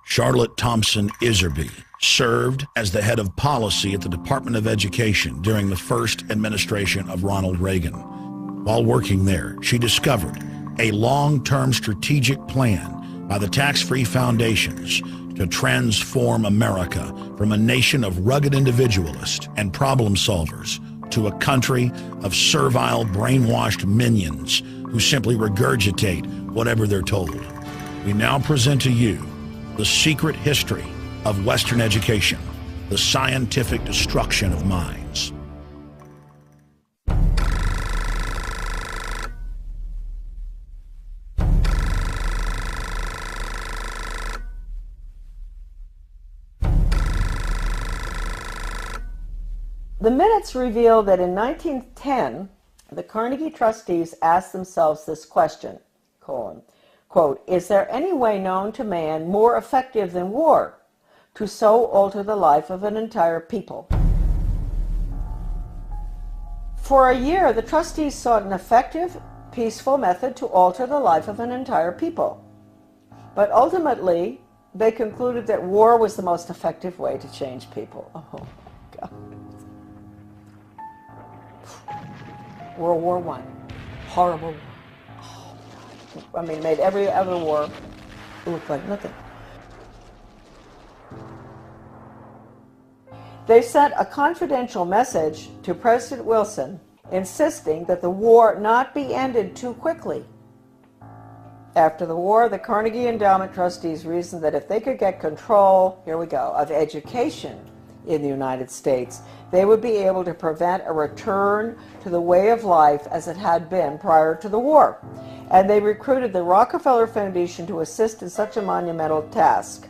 Charlotte Thompson Iserby served as the head of policy at the Department of Education during the first administration of Ronald Reagan. While working there, she discovered a long-term strategic plan by the tax-free foundations to transform America from a nation of rugged individualists and problem solvers to a country of servile, brainwashed minions who simply regurgitate whatever they're told. We now present to you the secret history of Western education, the scientific destruction of minds. The minutes reveal that in 1910, the Carnegie trustees asked themselves this question, quote, is there any way known to man more effective than war to so alter the life of an entire people? For a year, the trustees sought an effective, peaceful method to alter the life of an entire people. But ultimately, they concluded that war was the most effective way to change people. Oh, my God. World War I. Horrible war. Oh, I mean, made every other war look like nothing. They sent a confidential message to President Wilson insisting that the war not be ended too quickly. After the war, the Carnegie Endowment trustees reasoned that if they could get control, here we go, of education in the United States, they would be able to prevent a return to the way of life as it had been prior to the war. And they recruited the Rockefeller Foundation to assist in such a monumental task.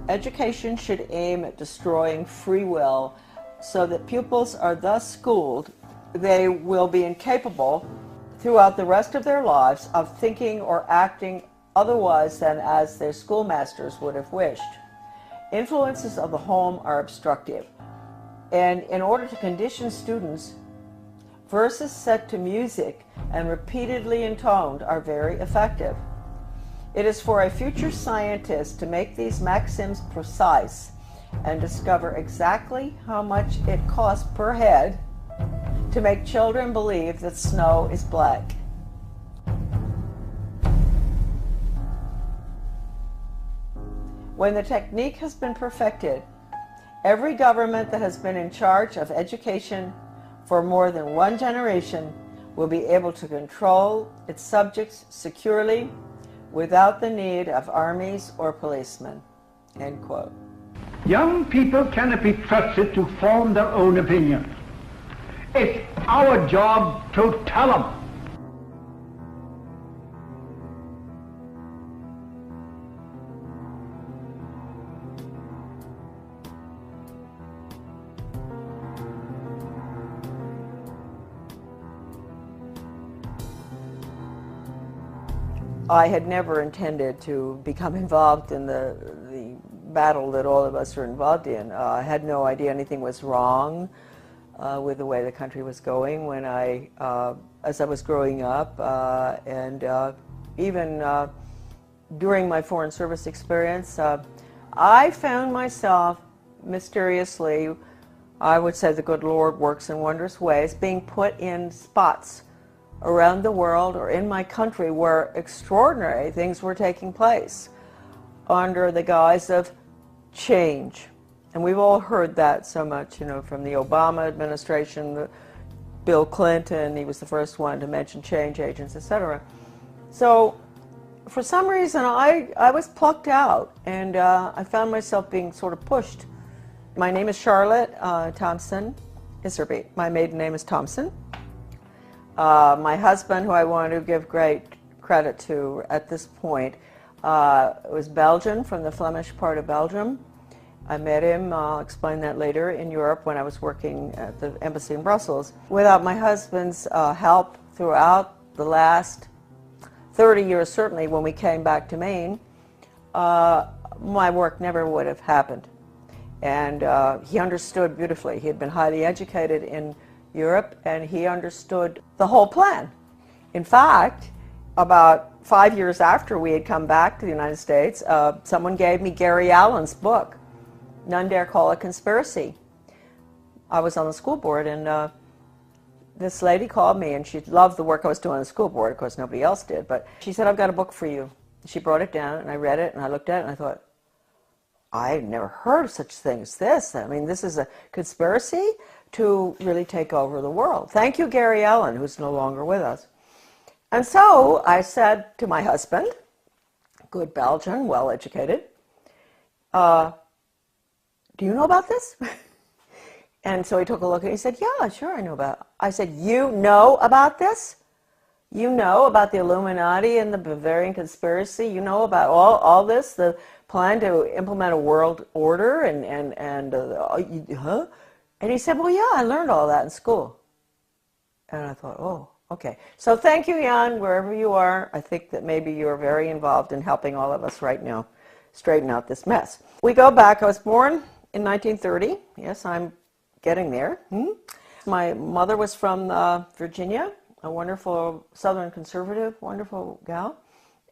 Education should aim at destroying free will so that pupils are thus schooled they will be incapable throughout the rest of their lives of thinking or acting otherwise than as their schoolmasters would have wished. Influences of the home are obstructive, and in order to condition students, verses set to music and repeatedly intoned are very effective. It is for a future scientist to make these maxims precise and discover exactly how much it costs per head to make children believe that snow is black. When the technique has been perfected, every government that has been in charge of education for more than one generation will be able to control its subjects securely without the need of armies or policemen. End quote. Young people cannot be trusted to form their own opinions. It's our job to tell them. I had never intended to become involved in the battle that all of us are involved in. I had no idea anything was wrong with the way the country was going when as I was growing up, and even during my Foreign Service experience, I found myself mysteriously, I would say the good Lord works in wondrous ways, being put in spots around the world or in my country where extraordinary things were taking place under the guise of change. And we've all heard that so much, you know, from the Obama administration, Bill Clinton, he was the first one to mention change agents, etc. So for some reason I was plucked out, and I found myself being sort of pushed. My name is Charlotte Thompson Iserby. My maiden name is Thompson. My husband, who I want to give great credit to at this point, was Belgian, from the Flemish part of Belgium. I met him, I'll explain that later, in Europe when I was working at the embassy in Brussels. Without my husband's help throughout the last 30 years, certainly when we came back to Maine, my work never would have happened. And he understood beautifully. He had been highly educated in Europe, and he understood the whole plan. In fact, about 5 years after we had come back to the United States, someone gave me Gary Allen's book, None Dare Call It Conspiracy. I was on the school board, and this lady called me, and she loved the work I was doing on the school board. Of course, nobody else did, but she said, I've got a book for you. She brought it down, and I read it, and I looked at it, and I thought, I've never heard of such a thing as this. I mean, this is a conspiracy to really take over the world. Thank you, Gary Allen, who's no longer with us. And so I said to my husband, good Belgian, well-educated, do you know about this? And so he took a look and he said, yeah, sure, I know about it. I said, you know about this? You know about the Illuminati and the Bavarian conspiracy? You know about all this, the plan to implement a world order? Huh? And he said, well, yeah, I learned all that in school. And I thought, oh, okay. So thank you, Jan, wherever you are. I think that maybe you're very involved in helping all of us right now straighten out this mess. We go back. I was born in 1930. Yes, I'm getting there. My mother was from Virginia, a wonderful Southern conservative, wonderful gal.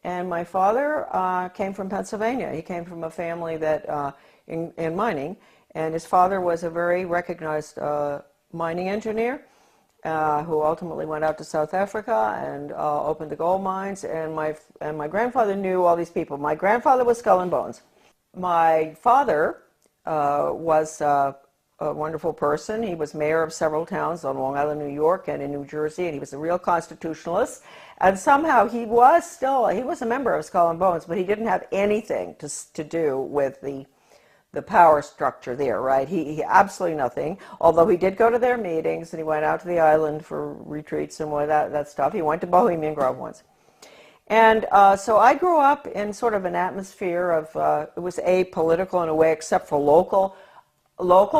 And my father came from Pennsylvania. He came from a family that in mining, and his father was a very recognized mining engineer who ultimately went out to South Africa and opened the gold mines. And my grandfather knew all these people. My grandfather was Skull and Bones. My father was a wonderful person. He was mayor of several towns on Long Island, New York, and in New Jersey, and he was a real constitutionalist. And somehow he was a member of Skull and Bones, but he didn't have anything to do with the power structure there, right? He absolutely nothing, although he did go to their meetings, and he went out to the island for retreats and all that stuff. He went to Bohemian Grove once. And so I grew up in sort of an atmosphere of, it was apolitical in a way, except for local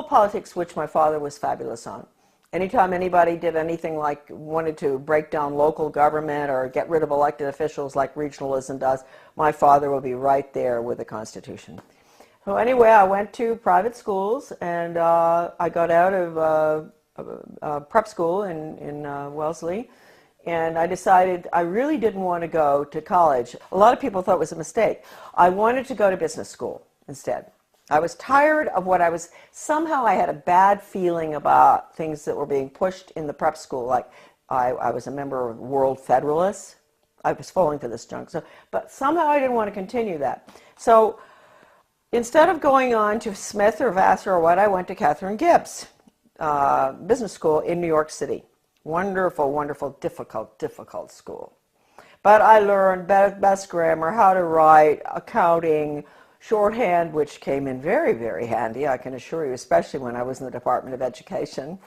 politics, which my father was fabulous on. Anytime anybody did anything like wanted to break down local government or get rid of elected officials like regionalism does, my father would be right there with the Constitution. So anyway, I went to private schools, and I got out of prep school in Wellesley, and I decided I really didn't want to go to college. A lot of people thought it was a mistake. I wanted to go to business school instead. I was tired of somehow I had a bad feeling about things that were being pushed in the prep school. Like I was a member of World Federalists. I was falling for this junk. But somehow I didn't want to continue that. So instead of going on to Smith or Vassar or what, I went to Catherine Gibbs Business School in New York City. Wonderful, wonderful, difficult school. But I learned best grammar, how to write, accounting, shorthand, which came in very, very handy, I can assure you, especially when I was in the Department of Education.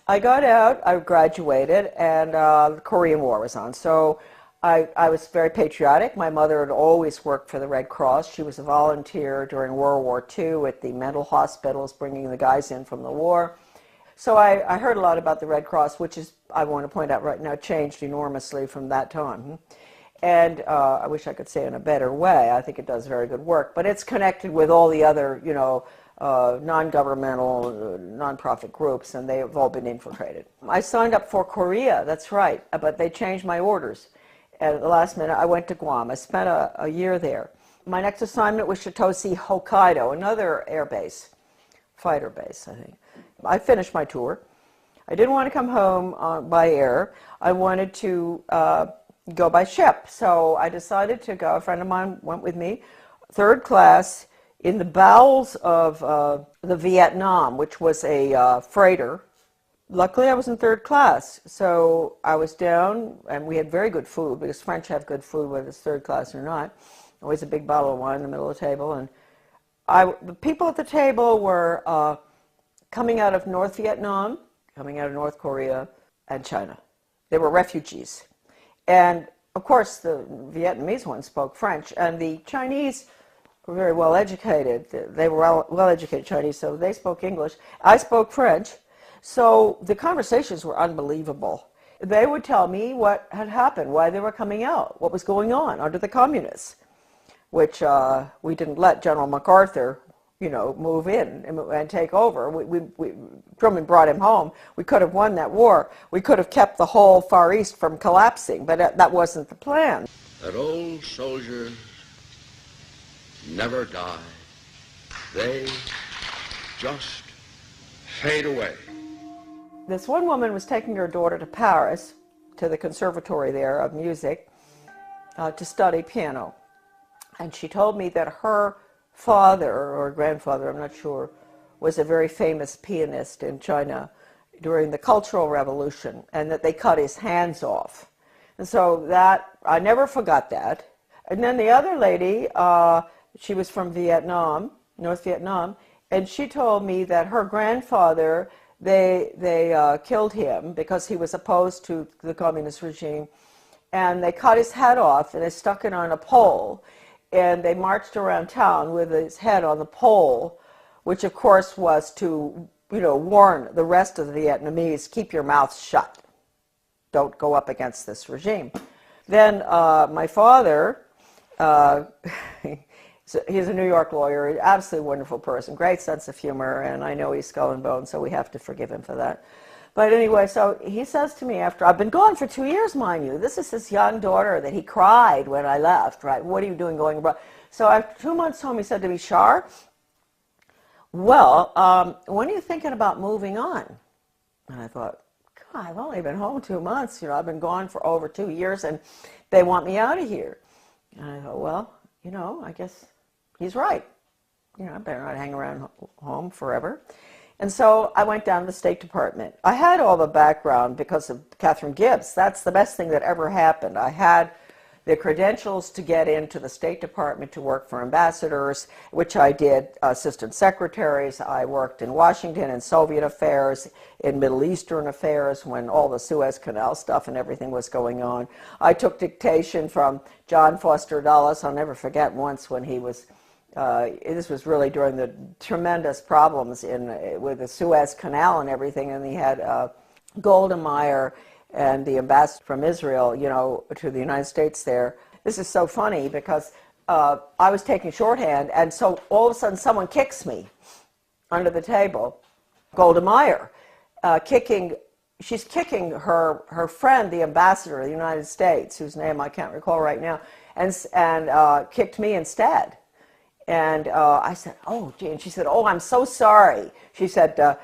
I got out, I graduated, and the Korean War was on. So I was very patriotic. My mother had always worked for the Red Cross. She was a volunteer during World War II at the mental hospitals, bringing the guys in from the war. So I heard a lot about the Red Cross, which is, I want to point out right now, changed enormously from that time. And I wish I could say it in a better way. I think it does very good work. But it's connected with all the other, non-governmental, non-profit groups, and they have all been infiltrated. I signed up for Korea, that's right, but they changed my orders. At the last minute, I went to Guam. I spent a year there. My next assignment was Shitoshi, Hokkaido, another air base, fighter base, I think. I finished my tour. I didn't want to come home by air. I wanted to go by ship. So I decided to go. A friend of mine went with me, third class, in the bowels of the Vietnam, which was a freighter. Luckily, I was in third class. So I was down, and we had very good food, because French have good food, whether it's third class or not. Always a big bottle of wine in the middle of the table. And the people at the table were coming out of North Vietnam, coming out of North Korea, and China. They were refugees. And, of course, the Vietnamese ones spoke French, and the Chinese were very well educated. They were well educated Chinese, so they spoke English. I spoke French, so the conversations were unbelievable. They would tell me what had happened, why they were coming out, what was going on under the communists, which we didn't let General MacArthur, move in and take over. Truman brought him home. We could have won that war. We could have kept the whole Far East from collapsing, but that wasn't the plan. That old soldiers never die. They just fade away. This one woman was taking her daughter to Paris, to the conservatory there of music, to study piano. And she told me that her father, or grandfather, I'm not sure, was a very famous pianist in China during the Cultural Revolution, and that they cut his hands off. And so I never forgot that. And then the other lady, she was from Vietnam, North Vietnam, and she told me that her grandfather, they killed him because he was opposed to the communist regime, and they cut his head off and they stuck it on a pole, and they marched around town with his head on the pole, which of course was to, warn the rest of the Vietnamese, keep your mouths shut. Don't go up against this regime. Then my father, he's a New York lawyer, absolutely wonderful person, great sense of humor, and I know he's skull and bone, so we have to forgive him for that. But anyway, so he says to me after, I've been gone for 2 years, mind you. This is his young daughter that he cried when I left, right? What are you doing going abroad? So after 2 months home, he said to me, Shar, well, when are you thinking about moving on? And I thought, God, I've only been home 2 months. I've been gone for over 2 years, and they want me out of here. And I thought, well, I guess he's right. I better not hang around home forever. And so I went down to the State Department. I had all the background because of Catherine Gibbs. That's the best thing that ever happened. I had the credentials to get into the State Department to work for ambassadors, which I did, assistant secretaries. I worked in Washington in Soviet affairs, in Middle Eastern affairs when all the Suez Canal stuff and everything was going on. I took dictation from John Foster Dulles. I'll never forget once when he was this was really during the tremendous problems with the Suez Canal and everything, and he had Golda Meir and the ambassador from Israel, to the United States there. This is so funny because I was taking shorthand, and so all of a sudden someone kicks me under the table. Golda Meir, she's kicking her friend, the ambassador of the United States, whose name I can't recall right now, and kicked me instead. And I said, oh, gee. And she said, oh, I'm so sorry. She said,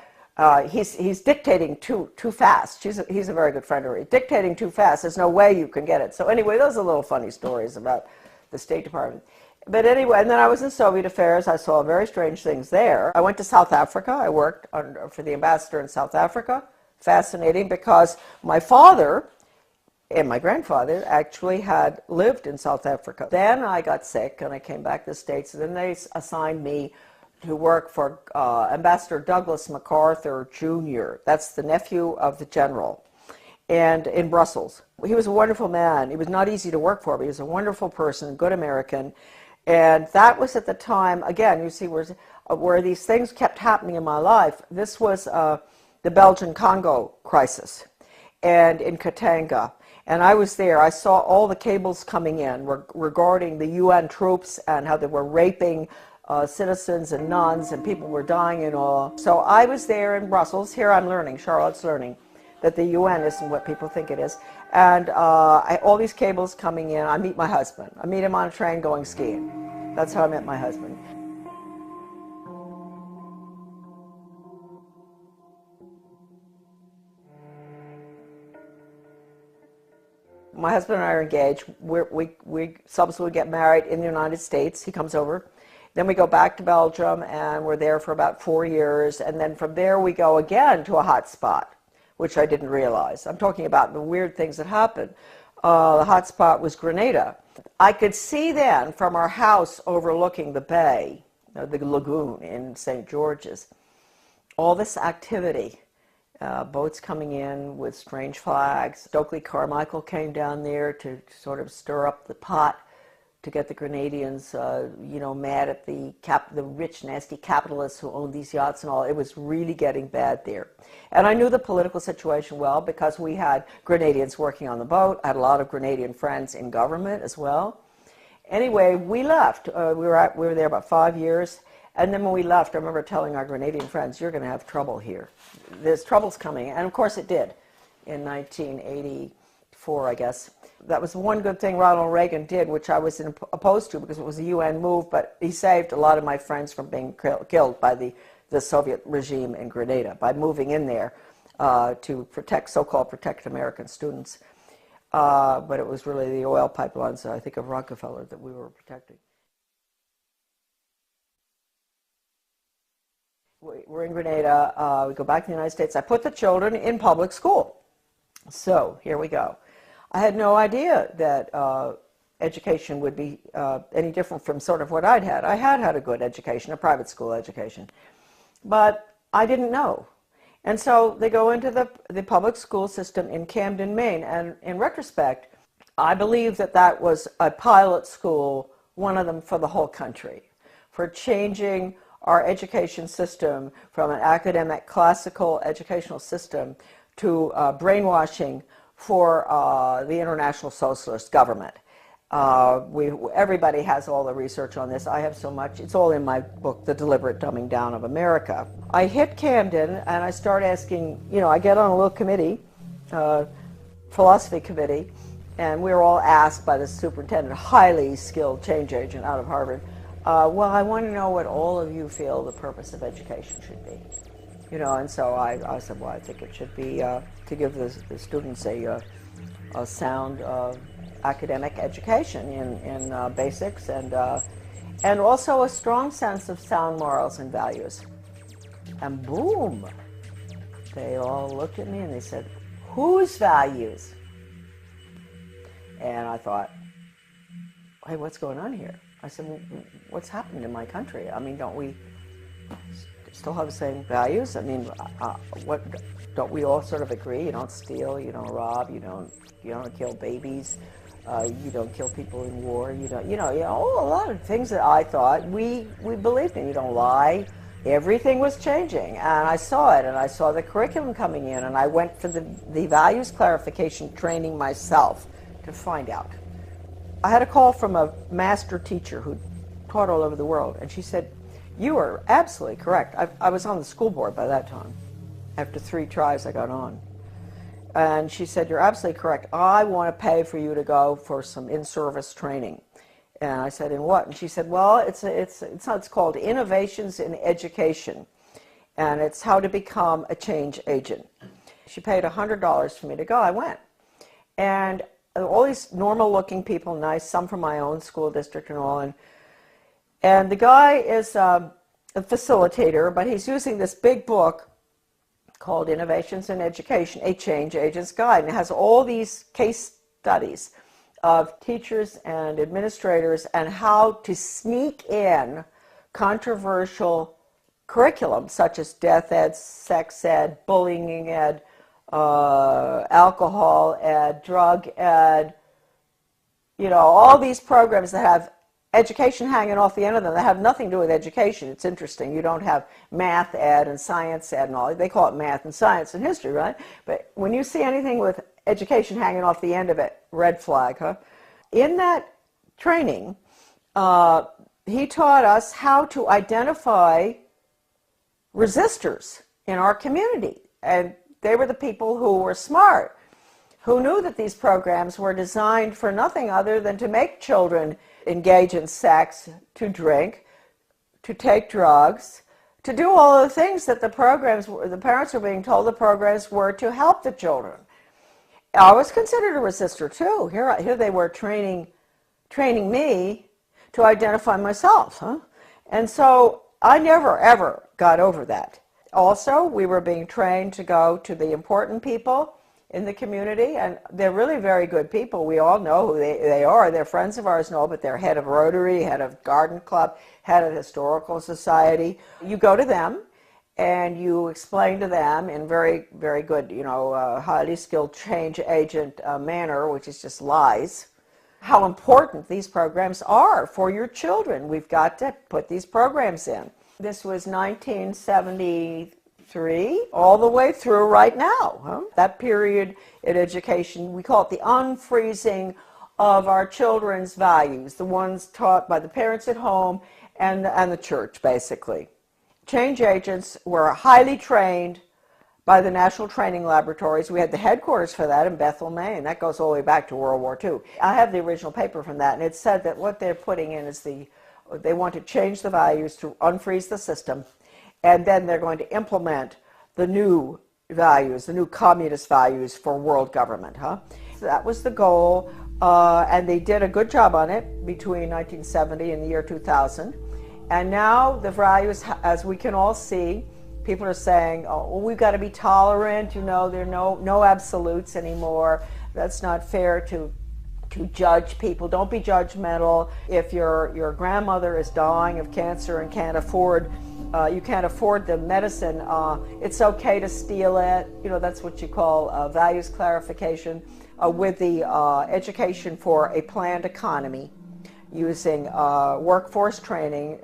he's dictating too fast. He's a very good friend of hers. Dictating too fast. There's no way you can get it. So anyway, those are little funny stories about the State Department. But anyway, and then I was in Soviet affairs. I saw very strange things there. I went to South Africa. I worked for the ambassador in South Africa. Fascinating, because my father and my grandfather actually had lived in South Africa. Then I got sick and I came back to the States, and then they assigned me to work for Ambassador Douglas MacArthur Jr. That's the nephew of the general, and in Brussels. He was a wonderful man. He was not easy to work for, but he was a wonderful person, good American. And that was at the time, again, you see where these things kept happening in my life. This was the Belgian-Congo crisis, and in Katanga. And I was there. I saw all the cables coming in regarding the UN troops and how they were raping citizens and nuns, and people were dying and all. So I was there in Brussels. Here I'm learning, Charlotte's learning, that the UN isn't what people think it is. And all these cables coming in. I meet my husband. I meet him on a train going skiing. That's how I met my husband. My husband and I are engaged. We subsequently get married in the United States. He comes over. Then we go back to Belgium, and we're there for about 4 years. And then from there we go again to a hot spot, which I didn't realize. I'm talking about the weird things that happened. The hot spot was Grenada. I could see then from our house overlooking the bay, the lagoon in St. George's, all this activity. Boats coming in with strange flags. Stokely Carmichael came down there to sort of stir up the pot to get the Grenadians, mad at the rich, nasty capitalists who owned these yachts and all. It was really getting bad there. And I knew the political situation well because we had Grenadians working on the boat. I had a lot of Grenadian friends in government as well. Anyway, we left. We were there about 5 years. And then when we left, I remember telling our Grenadian friends, you're going to have trouble here. There's troubles coming. And of course it did in 1984, I guess. That was one good thing Ronald Reagan did, which I was opposed to because it was a UN move, but he saved a lot of my friends from being killed by the Soviet regime in Grenada by moving in there to protect, so-called protect American students. But it was really the oil pipelines, I think, of Rockefeller that we were protecting. We're in Grenada. We go back to the United States. I put the children in public school. So here we go. I had no idea that education would be any different from sort of what I'd had. I had had a good education, a private school education, but I didn't know. And so they go into the public school system in Camden, Maine, and in retrospect, I believe that that was a pilot school, one of them for the whole country, for changing our education system from an academic, classical educational system to brainwashing for the international socialist government. Everybody has all the research on this. I have so much. It's all in my book, The Deliberate Dumbing Down of America. I hit Camden and I start asking, I get on a little committee, philosophy committee, and we're all asked by the superintendent, highly skilled change agent out of Harvard, well, I want to know what all of you feel the purpose of education should be. And so I said, well, I think it should be to give the students a sound academic education in basics and also a strong sense of sound morals and values. And boom, they all looked at me and they said, whose values? And I thought, hey, what's going on here? I said, well, what's happened in my country? I mean, don't we still have the same values? I mean, don't we all sort of agree? You don't steal, you don't rob, you don't kill babies, you don't kill people in war, you don't, a lot of things that I thought we believed in. You don't lie. Everything was changing, and I saw it, and I saw the curriculum coming in, and I went for the values clarification training myself to find out. I had a call from a master teacher who taught all over the world, and she said, you are absolutely correct. I was on the school board by that time. After 3 tries, I got on. And she said, you're absolutely correct. I want to pay for you to go for some in-service training. And I said, in what? And she said, well, it's called Innovations in Education, and it's how to become a change agent. She paid $100 for me to go. I went. And all these normal-looking people, nice, some from my own school district and all, and the guy is a facilitator, but he's using this big book called Innovations in Education, a Change Agent's Guide, and it has all these case studies of teachers and administrators and how to sneak in controversial curriculum such as death ed, sex ed, bullying ed, alcohol ed, drug ed, all these programs that have education hanging off the end of them that have nothing to do with education. It's interesting. You don't have math ed and science ed and all. They call it math and science and history, right? But when you see anything with education hanging off the end of it, red flag, huh? In that training, he taught us how to identify resistors in our community. And they were the people who were smart, who knew that these programs were designed for nothing other than to make children engage in sex, to drink, to take drugs, to do all the things that the parents were being told the programs were to help the children. I was considered a resistor too. Here they were training me to identify myself, huh? And so I never ever got over that. Also, we were being trained to go to the important people in the community, and they're really very good people. We all know who they are. They're friends of ours and all, but they're head of Rotary, head of Garden Club, head of Historical Society. You go to them and you explain to them in very, very good, highly skilled change agent manner, which is just lies, how important these programs are for your children. We've got to put these programs in. This was 1973, all the way through right now. Huh? That period in education, we call it the unfreezing of our children's values, the ones taught by the parents at home and the church, basically. Change agents were highly trained by the National Training Laboratories. We had the headquarters for that in Bethel, Maine. That goes all the way back to World War II. I have the original paper from that, and it said that what they're putting in is they want to change the values to unfreeze the system, and then they're going to implement the new values, the new communist values for world government. So that was the goal, and they did a good job on it between 1970 and the year 2000. And now the values, as we can all see, people are saying, oh, well, we've got to be tolerant, there are no absolutes anymore. That's not fair to judge people. Don't be judgmental. If your grandmother is dying of cancer and you can't afford the medicine, it's okay to steal it. That's what you call values clarification, with the education for a planned economy, using workforce training,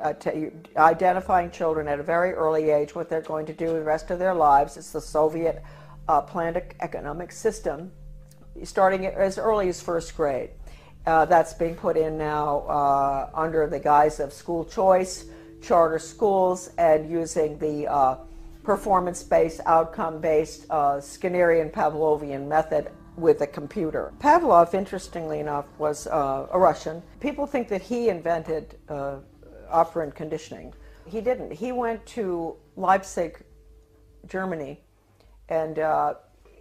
identifying children at a very early age, what they're going to do the rest of their lives. It's the Soviet planned economic system, starting as early as first grade. That's being put in now under the guise of school choice, charter schools, and using the performance-based, outcome-based Skinnerian Pavlovian method with a computer. Pavlov, interestingly enough, was a Russian. People think that he invented operant conditioning. He didn't. He went to Leipzig, Germany, and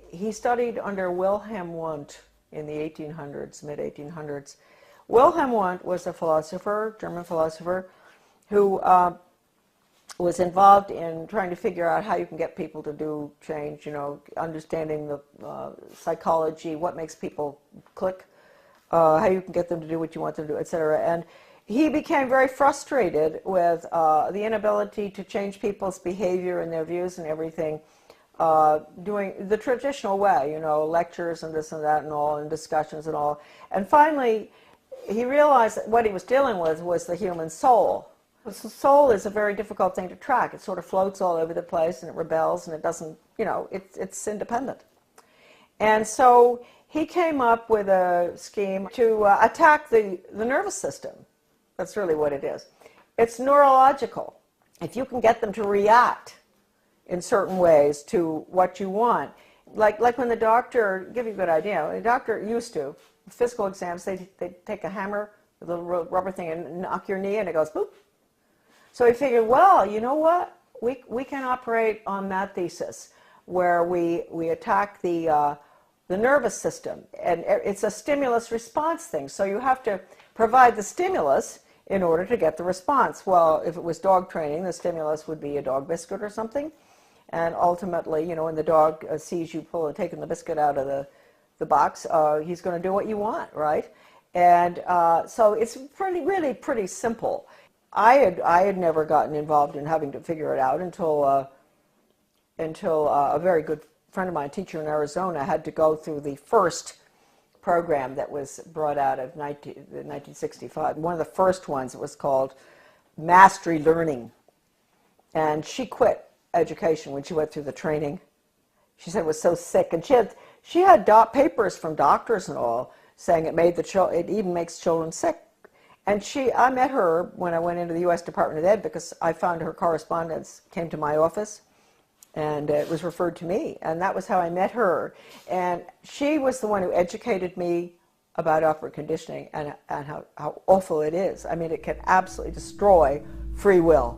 he studied under Wilhelm Wundt in the 1800s, mid-1800s. Wilhelm Wundt was a philosopher, German philosopher, who was involved in trying to figure out how you can get people to do change, understanding the psychology, what makes people click, how you can get them to do what you want them to do, etc. And he became very frustrated with the inability to change people's behavior and their views and everything, doing the traditional way, lectures and this and that and all, and discussions and all. And finally, he realized that what he was dealing with was the human soul. The soul is a very difficult thing to track. It sort of floats all over the place, and it rebels, and it doesn't, it's independent. And so he came up with a scheme to attack the nervous system. That's really what it is. It's neurological. If you can get them to react in certain ways to what you want, like when the doctor, give you a good idea, the doctor used to, physical exams, they'd take a hammer, a little rubber thing, and knock your knee, and it goes boop. So he figured, well, you know what? We can operate on that thesis, where we attack the nervous system, and it's a stimulus response thing. So you have to provide the stimulus in order to get the response. Well, if it was dog training, the stimulus would be a dog biscuit or something, and ultimately, when the dog sees you taking the biscuit out of the box, he's going to do what you want, right? And so it's really pretty simple. I had never gotten involved in having to figure it out until a very good friend of mine, a teacher in Arizona, had to go through the first program that was brought out of 1965. One of the first ones was called Mastery Learning. And she quit education when she went through the training. She said it was so sick. And she had papers from doctors and all saying it even makes children sick. And I met her when I went into the U.S. Department of Ed, because I found her correspondence came to my office, and it was referred to me. And that was how I met her. And she was the one who educated me about operant conditioning and how awful it is. I mean, it can absolutely destroy free will.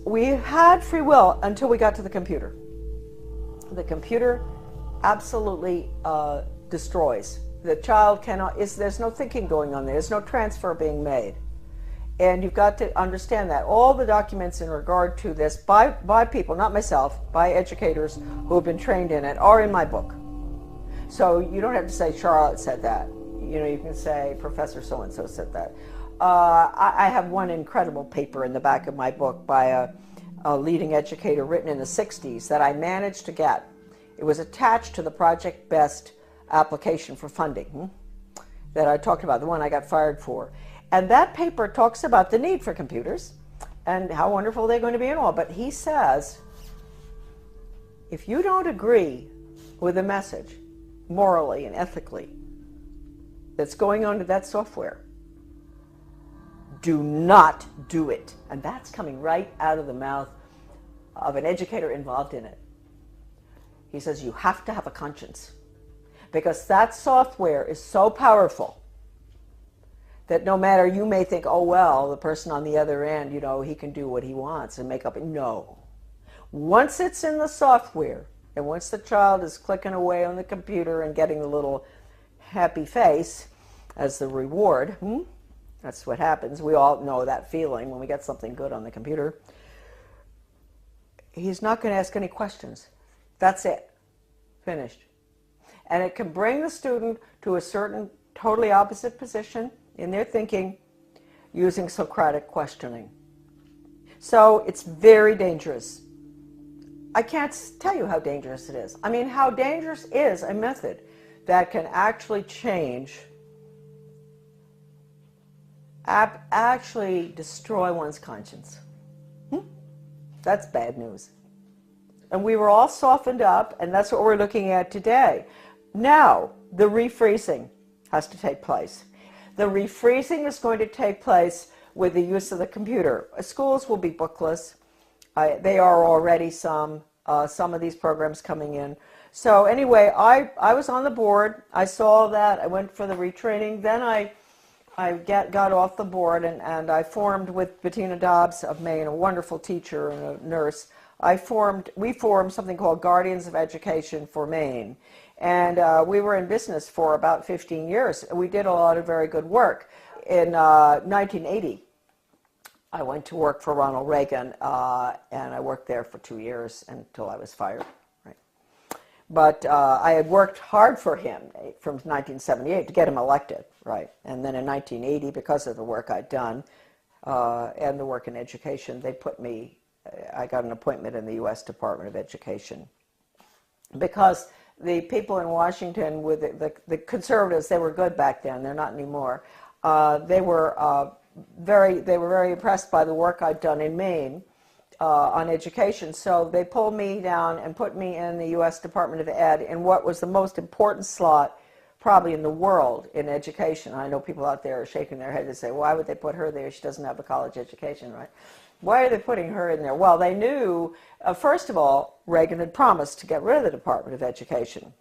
We had free will until we got to the computer. The computer absolutely destroys. The child there's no thinking going on there. There's no transfer being made. And you've got to understand that. All the documents in regard to this by people, not myself, by educators who have been trained in it, are in my book. So you don't have to say Charlotte said that. You can say Professor so-and-so said that. I have one incredible paper in the back of my book by a leading educator written in the 60s that I managed to get. It was attached to the Project Best application for funding that I talked about, the one I got fired for. And that paper talks about the need for computers and how wonderful they're going to be and all. But he says, if you don't agree with the message, morally and ethically, that's going on to that software, Do not do it. And that's coming right out of the mouth of an educator involved in it. He says, you have to have a conscience, because that software is so powerful that no matter, you may think, oh, well, the person on the other end, you know, he can do what he wants and make up. No. Once it's in the software, and once the child is clicking away on the computer and getting the little happy face as the reward, that's what happens. We all know that feeling when we get something good on the computer. He's not going to ask any questions. That's it. Finished. And it can bring the student to a certain totally opposite position in their thinking using Socratic questioning. So it's very dangerous. I can't tell you how dangerous it is. I mean, how dangerous is a method that can actually change, actually destroy one's conscience. That's bad news. And we were all softened up, and that's what we're looking at today. Now, the refreezing has to take place. The refreezing is going to take place with the use of the computer. Schools will be bookless. They are already some of these programs coming in. So anyway, I was on the board. I saw that. I went for the retraining. Then I got off the board, and I formed with Bettina Dobbs of Maine, a wonderful teacher and a nurse. We formed something called Guardians of Education for Maine. And we were in business for about 15 years. We did a lot of very good work. In 1980, I went to work for Ronald Reagan, and I worked there for 2 years until I was fired. Right? But I had worked hard for him from 1978 to get him elected. Right? And then in 1980, because of the work I'd done and the work in education, I got an appointment in the U.S. Department of Education. Because the people in Washington, with the conservatives, they were good back then. They're not anymore. They were very impressed by the work I'd done in Maine on education. So they pulled me down and put me in the U.S. Department of Ed in what was the most important slot probably in the world in education. I know people out there are shaking their head and say, why would they put her there? She doesn't have a college education, right? Why are they putting her in there? Well, they knew, first of all, Reagan had promised to get rid of the Department of Education,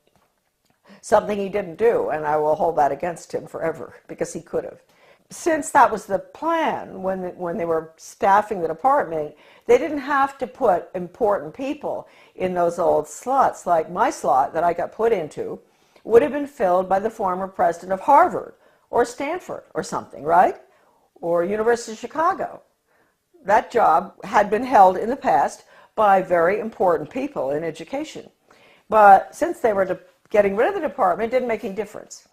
something he didn't do, and I will hold that against him forever, because he could have. Since that was the plan, when they were staffing the department, they didn't have to put important people in those old slots. Like my slot that I got put into would have been filled by the former president of Harvard or Stanford or something, right? Or University of Chicago. That job had been held in the past by very important people in education. But since they were getting rid of the department, it didn't make any difference.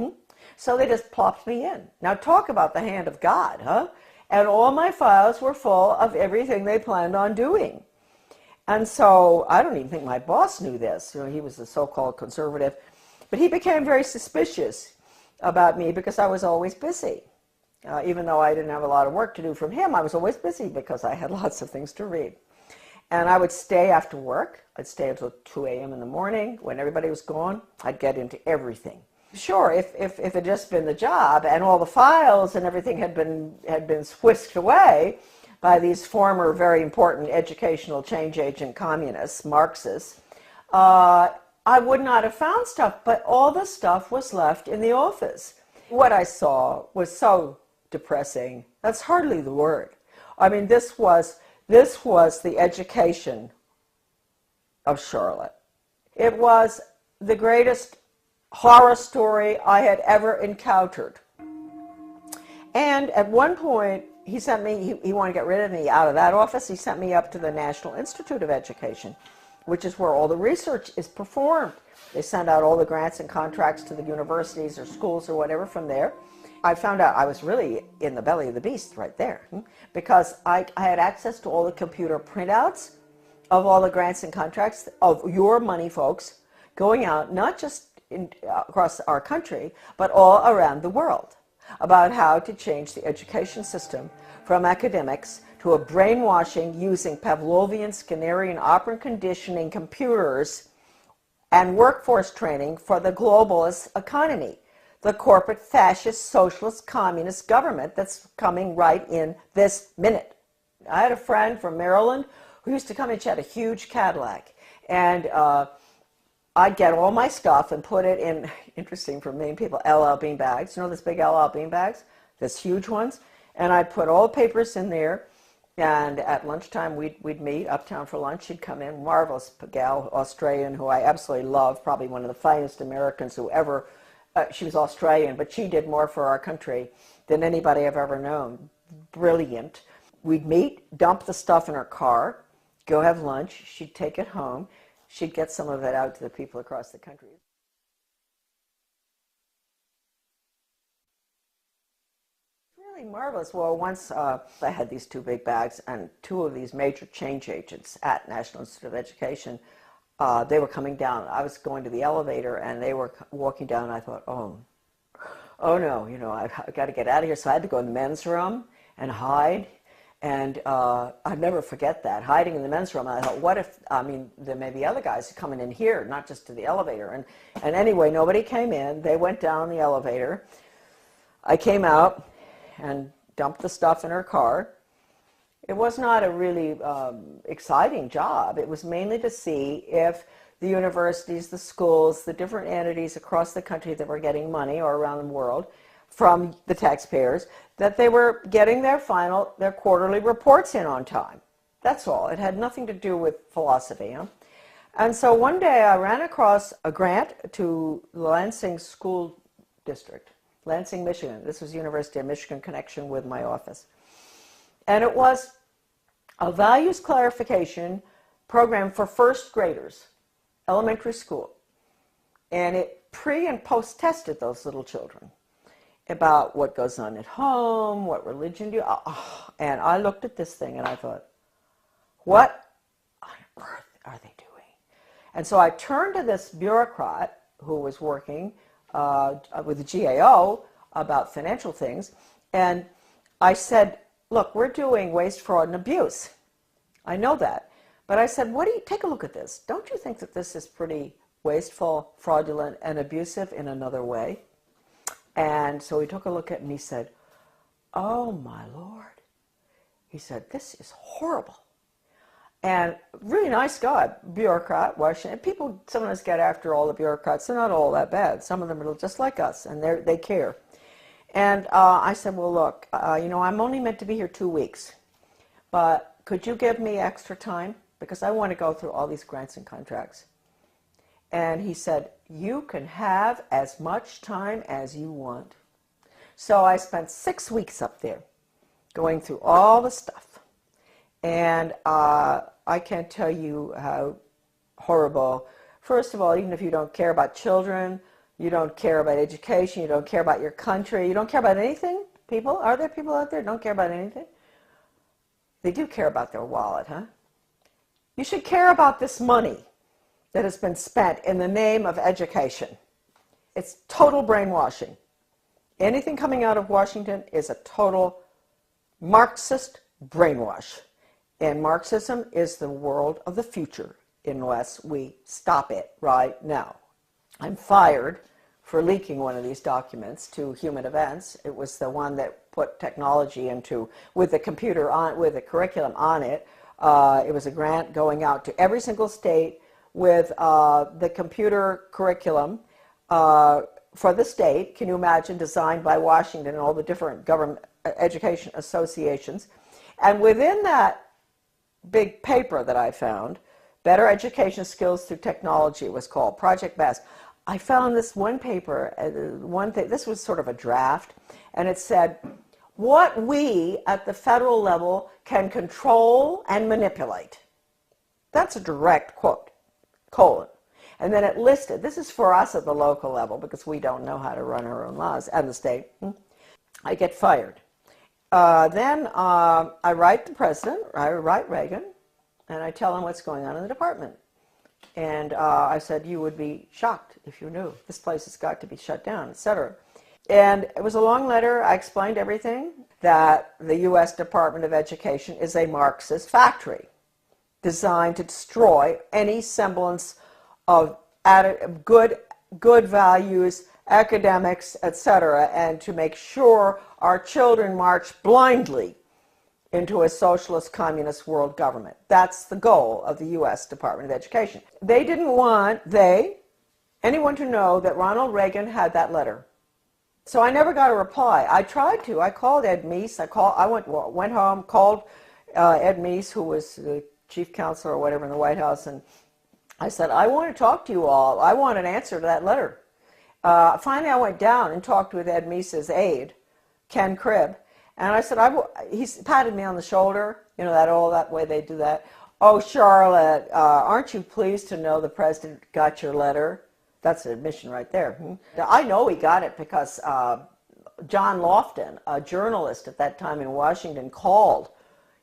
So they just plopped me in. Now talk about the hand of God, huh? And all my files were full of everything they planned on doing. And so I don't even think my boss knew this. You know, he was a so-called conservative. But he became very suspicious about me because I was always busy. Even though I didn't have a lot of work to do from him, I was always busy because I had lots of things to read. And I would stay after work. I'd stay until 2 a.m. in the morning. When everybody was gone, I'd get into everything. Sure, if it had just been the job and all the files and everything had been whisked away by these former very important educational change agent communists, Marxists, I would not have found stuff, but all the stuff was left in the office. What I saw was so depressing. That's hardly the word. I mean, this was the education of Charlotte. It was the greatest horror story I had ever encountered. And at one point, he sent me, he wanted to get rid of me out of that office. He sent me up to the National Institute of Education, which is where all the research is performed. They send out all the grants and contracts to the universities or schools or whatever from there. I found out I was really in the belly of the beast right there, because I had access to all the computer printouts of all the grants and contracts of your money folks going out, not just across our country, but all around the world, about how to change the education system from academics to a brainwashing using Pavlovian, Skinnerian, operant conditioning computers and workforce training for the globalist economy. the corporate fascist socialist communist government that's coming right in this minute. I had a friend from Maryland who used to come in. She had a huge Cadillac, and I'd get all my stuff and put it in, interesting for many people, LL bean bags. You know those big LL bean bags? Those huge ones? And I'd put all the papers in there, and at lunchtime we'd meet uptown for lunch. She'd come in, marvelous gal, Australian, who I absolutely love, probably one of the finest Americans who ever, she was Australian, but she did more for our country than anybody I've ever known. Brilliant. We'd meet, dump the stuff in her car, go have lunch. She'd take it home. She'd get some of it out to the people across the country. Really marvelous. Well, once I had these two big bags, and two of these major change agents at National Institute of Education, they were coming down. I was going to the elevator, and they were walking down, and I thought, oh no, you know, I've got to get out of here. So I had to go in the men's room and hide. And I'd never forget that, hiding in the men's room. And I thought, what if, I mean, there may be other guys coming in here, not just to the elevator. And anyway, nobody came in. They went down the elevator. I came out and dumped the stuff in her car. It was not a really exciting job. It was mainly to see if the universities, the schools, the different entities across the country that were getting money, or around the world, from the taxpayers, that they were getting their quarterly reports in on time. That's all. It had nothing to do with philosophy. Huh? And so one day I ran across a grant to Lansing School District, Lansing, Michigan. This was University of Michigan connection with my office. And it was a values clarification program for first graders, elementary school. And it pre- and post-tested those little children about what goes on at home, what religion do you... and I looked at this thing and I thought, what on earth are they doing? And so I turned to this bureaucrat who was working with the GAO about financial things, and I said, look, we're doing waste, fraud, and abuse. I know that. But I said, take a look at this. Don't you think that this is pretty wasteful, fraudulent, and abusive in another way? And so he took a look at it and he said, oh my Lord. He said, this is horrible. And really nice guy, bureaucrat, Washington. People sometimes get after all the bureaucrats. They're not all that bad. Some of them are just like us, and they care. And I said, well, look, you know, I'm only meant to be here 2 weeks, but could you give me extra time? Because I want to go through all these grants and contracts. And he said, you can have as much time as you want. So I spent 6 weeks up there going through all the stuff. And I can't tell you how horrible. First of all, even if you don't care about children, you don't care about education, you don't care about your country, you don't care about anything, people? Are there people out there who don't care about anything? They do care about their wallet, huh? You should care about this money that has been spent in the name of education. It's total brainwashing. Anything coming out of Washington is a total Marxist brainwash. And Marxism is the world of the future unless we stop it right now. I'm fired for leaking one of these documents to Human Events. It was the one that put technology into, with the computer on, with the curriculum on it. It was a grant going out to every single state with the computer curriculum for the state. Can you imagine? Designed by Washington and all the different government education associations. And within that big paper that I found, Better Education Skills Through Technology, it was called, Project BASS. I found this one paper, one thing, this was sort of a draft, and it said, what we at the federal level can control and manipulate. That's a direct quote, colon. And then it listed, this is for us at the local level because we don't know how to run our own laws, and the state. I get fired. Then I write the president, I write Reagan, and I tell him what's going on in the department. And I said, you would be shocked if you knew. This place has got to be shut down, etc. And it was a long letter. I explained everything, that the U.S. Department of Education is a Marxist factory designed to destroy any semblance of good values academics, etc., and to make sure our children march blindly into a socialist communist world government. That's the goal of the U.S. Department of Education. They didn't want anyone to know that Ronald Reagan had that letter. So I never got a reply. I tried to. I called Ed Meese. I went home, called Ed Meese, who was the chief counselor or whatever in the White House, and I said, I want to talk to you all. I want an answer to that letter. Finally, I went down and talked with Ed Meese's aide, Ken Cribb, and I said, he patted me on the shoulder, you know, that way they do that. Oh, Charlotte, aren't you pleased to know the president got your letter? That's an admission right there. I know he got it because John Lofton, a journalist at that time in Washington, called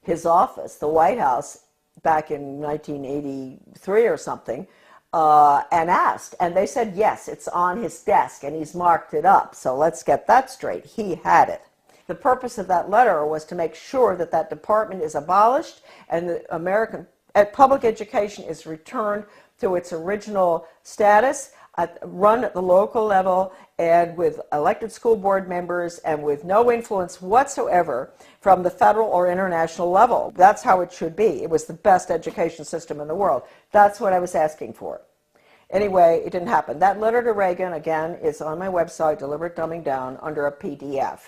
his office, the White House, back in 1983 or something, and asked. And they said, yes, it's on his desk, and he's marked it up. So let's get that straight. He had it. The purpose of that letter was to make sure that that department is abolished and the American public education is returned to its original status, run at the local level and with elected school board members and with no influence whatsoever from the federal or international level. That's how it should be. It was the best education system in the world. That's what I was asking for. Anyway, it didn't happen. That letter to Reagan, again, is on my website, Deliberate Dumbing Down, under a PDF.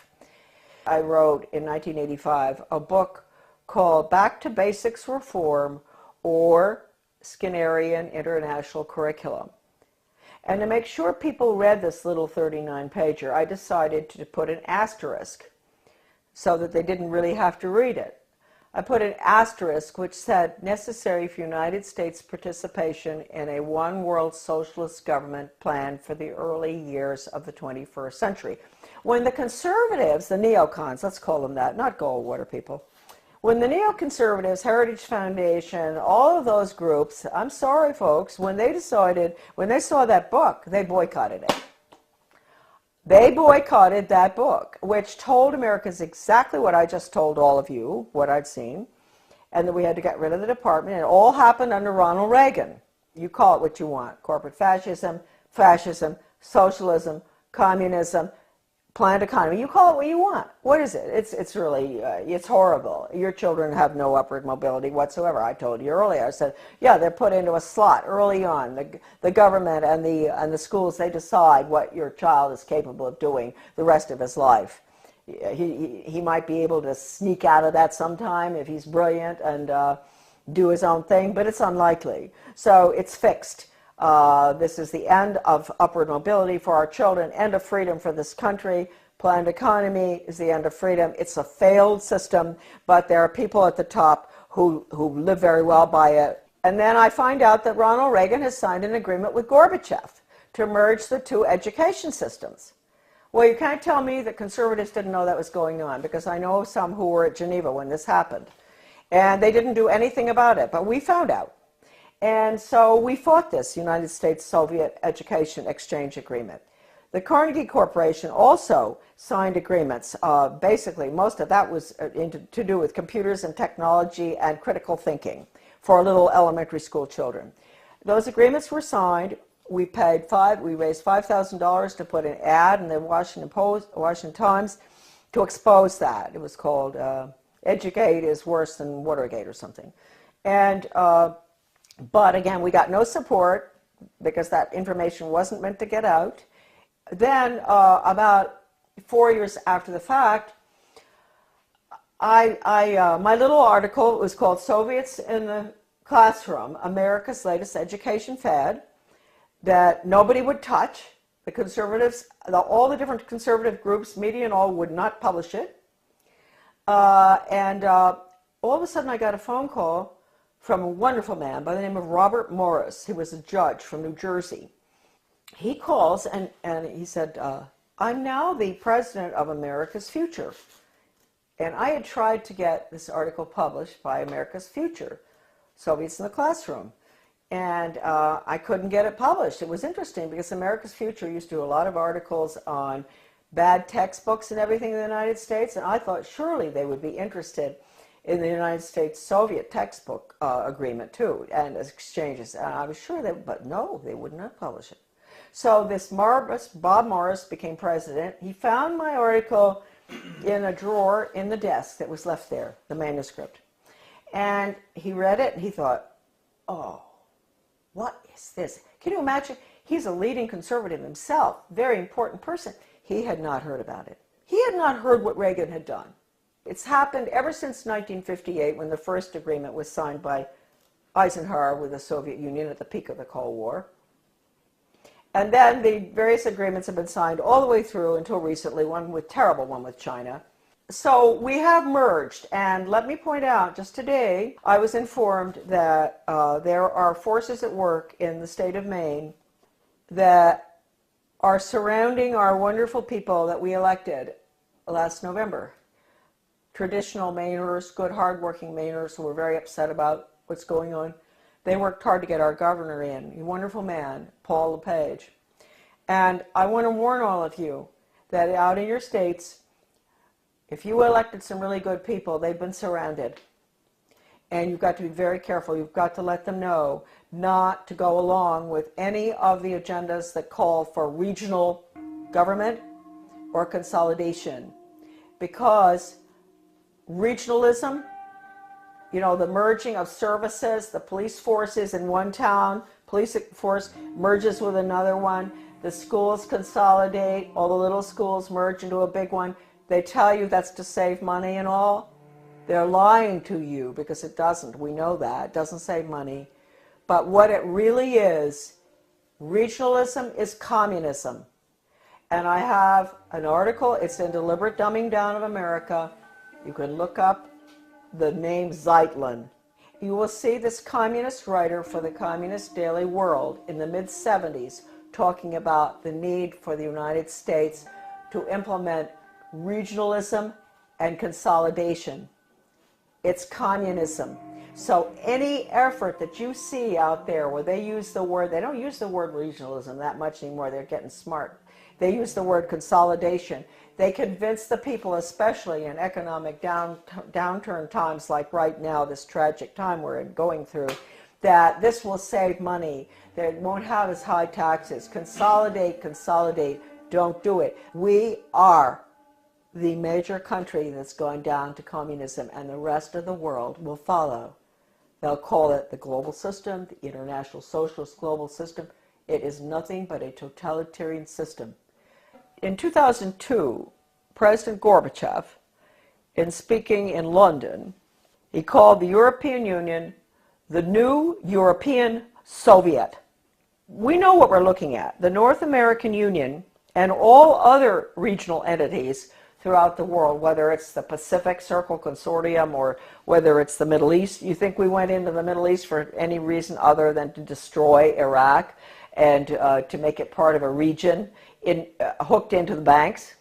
I wrote in 1985 a book called Back to Basics Reform or Skinnerian International Curriculum. And to make sure people read this little 39-pager, I decided to put an asterisk so that they didn't really have to read it. I put an asterisk which said, necessary for United States participation in a one-world socialist government plan for the early years of the 21st century. When the conservatives, the neocons, let's call them that, not Goldwater people, when the neoconservatives, Heritage Foundation, all of those groups, I'm sorry folks, when they saw that book, they boycotted it. They boycotted that book, which told Americans exactly what I just told all of you, what I'd seen, and that we had to get rid of the department. And it all happened under Ronald Reagan. You call it what you want, corporate fascism, socialism, communism, planned economy. You call it what you want. What is it? It's really, it's horrible. Your children have no upward mobility whatsoever. I told you earlier. I said, yeah, they're put into a slot early on. The government and the schools, they decide what your child is capable of doing the rest of his life. He might be able to sneak out of that sometime if he's brilliant and do his own thing, but it's unlikely. So it's fixed. This is the end of upward mobility for our children, end of freedom for this country. Planned economy is the end of freedom. It's a failed system, but there are people at the top who live very well by it. And then I find out that Ronald Reagan has signed an agreement with Gorbachev to merge the two education systems. Well, you can't tell me that conservatives didn't know that was going on, because I know some who were at Geneva when this happened. And they didn't do anything about it, but we found out. And so we fought this United States-Soviet Education Exchange Agreement. The Carnegie Corporation also signed agreements. Basically, most of that was to do with computers and technology and critical thinking for little elementary school children. Those agreements were signed. We raised $5,000 to put an ad in the Washington Times to expose that. It was called Educate is Worse Than Watergate or something. And but again, we got no support because that information wasn't meant to get out. Then, about 4 years after the fact, my little article was called Soviets in the Classroom, America's Latest Education Fad, that nobody would touch. The conservatives, all the different conservative groups, media and all, would not publish it. And all of a sudden I got a phone call from a wonderful man by the name of Robert Morris. He was a judge from New Jersey. He calls and he said, I'm now the president of America's Future. And I had tried to get this article published by America's Future, Soviets in the Classroom. And I couldn't get it published. It was interesting because America's Future used to do a lot of articles on bad textbooks and everything in the United States. And I thought surely they would be interested in the United States-Soviet textbook agreement too, and exchanges. And I was sure but no, they would not publish it. So this Marvis, Bob Morris, became president. He found my article in a drawer in the desk that was left there, the manuscript. And he read it and he thought, oh, what is this? Can you imagine? He's a leading conservative himself, very important person. He had not heard about it. He had not heard what Reagan had done. It's happened ever since 1958 when the first agreement was signed by Eisenhower with the Soviet Union at the peak of the Cold War. And then the various agreements have been signed all the way through until recently, one with terrible one with China. So we have merged, and let me point out, just today, I was informed that there are forces at work in the state of Maine that are surrounding our wonderful people that we elected last November. Traditional Mainers, good, hard-working Mainers who were very upset about what's going on. They worked hard to get our governor in, a wonderful man, Paul LePage. And I want to warn all of you that out in your states, if you elected some really good people, they've been surrounded. And you've got to be very careful. You've got to let them know not to go along with any of the agendas that call for regional government or consolidation. Because regionalism, you know, the merging of services, the police forces in one town, police force merges with another one, the schools consolidate, all the little schools merge into a big one. They tell you that's to save money and all. They're lying to you because it doesn't. We know that. It doesn't save money. But what it really is, regionalism is communism. And I have an article, it's in Deliberate Dumbing Down of America. You can look up the name Zeitlin. You will see this communist writer for the Communist Daily World in the mid-70s talking about the need for the United States to implement regionalism and consolidation. It's communism. So any effort that you see out there where they use the word, they don't use the word regionalism that much anymore, they're getting smart. They use the word consolidation. They convince the people, especially in economic downturn times like right now, this tragic time we're going through, that this will save money, that it won't have as high taxes. Consolidate, consolidate, don't do it. We are the major country that's going down to communism, and the rest of the world will follow. They'll call it the global system, the international socialist global system. It is nothing but a totalitarian system. In 2002, President Gorbachev, in speaking in London, he called the European Union the new European Soviet. We know what we're looking at. The North American Union and all other regional entities throughout the world, whether it's the Pacific Circle Consortium or whether it's the Middle East. You think we went into the Middle East for any reason other than to destroy Iraq and to make it part of a region hooked into the banks?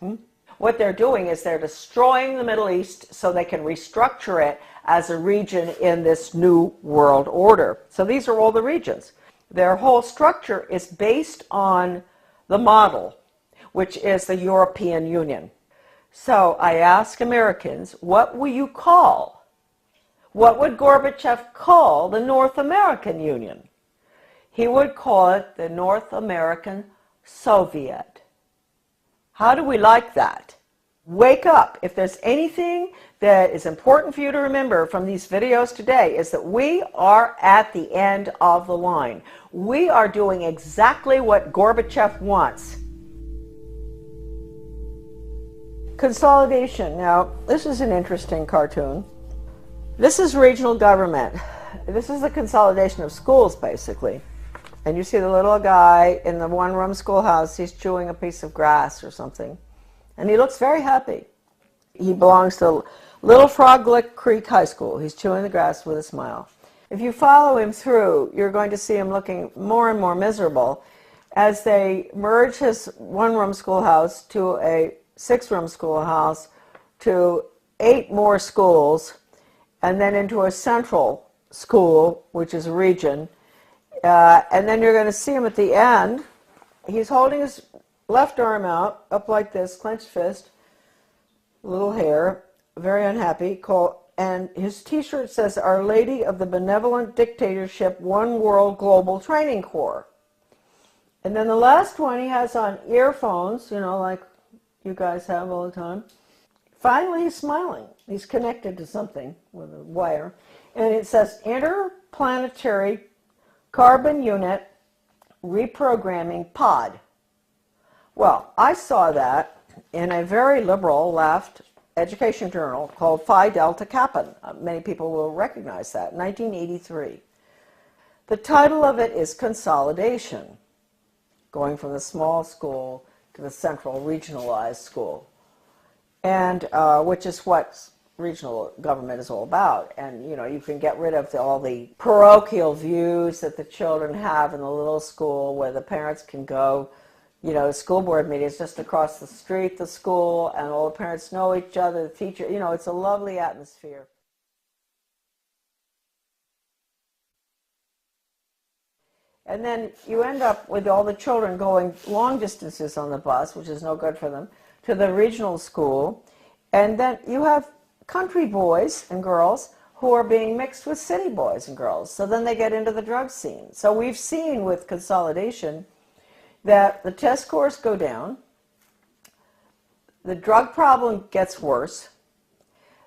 What they're doing is they're destroying the Middle East so they can restructure it as a region in this new world order. So these are all the regions. Their whole structure is based on the model, which is the European Union. So I ask Americans, what will you call? What would Gorbachev call the North American Union? He would call it the North American Soviet. How do we like that? Wake up. If there's anything that is important for you to remember from these videos today, is that we are at the end of the line. We are doing exactly what Gorbachev wants. Consolidation. Now, this is an interesting cartoon. This is regional government. This is the consolidation of schools, basically. And you see the little guy in the one-room schoolhouse, he's chewing a piece of grass or something. And he looks very happy. He belongs to Little Frog Lick Creek High School. He's chewing the grass with a smile. If you follow him through, you're going to see him looking more and more miserable as they merge his one-room schoolhouse to a six-room schoolhouse, to 8 more schools, and then into a central school, which is a region. And then you're going to see him at the end. He's holding his left arm out, up like this, clenched fist, little hair, very unhappy, and his t-shirt says, Our Lady of the Benevolent Dictatorship, One World Global Training Corps. And then the last one he has on earphones, you know, like you guys have all the time. Finally, he's smiling. He's connected to something with a wire. And it says, Interplanetary Carbon Unit Reprogramming Pod. Well, I saw that in a very liberal left education journal called Phi Delta Kappa. Many people will recognize that, 1983. The title of it is Consolidation, going from the small school to the central regionalized school, and which is what regional government is all about. And, you know, you can get rid of all the parochial views that the children have in the little school where the parents can go, you know, school board meetings just across the street, the school, and all the parents know each other, the teacher, you know, it's a lovely atmosphere. And then you end up with all the children going long distances on the bus, which is no good for them, to the regional school. And then you have country boys and girls who are being mixed with city boys and girls. So then they get into the drug scene. So we've seen with consolidation that the test scores go down, the drug problem gets worse,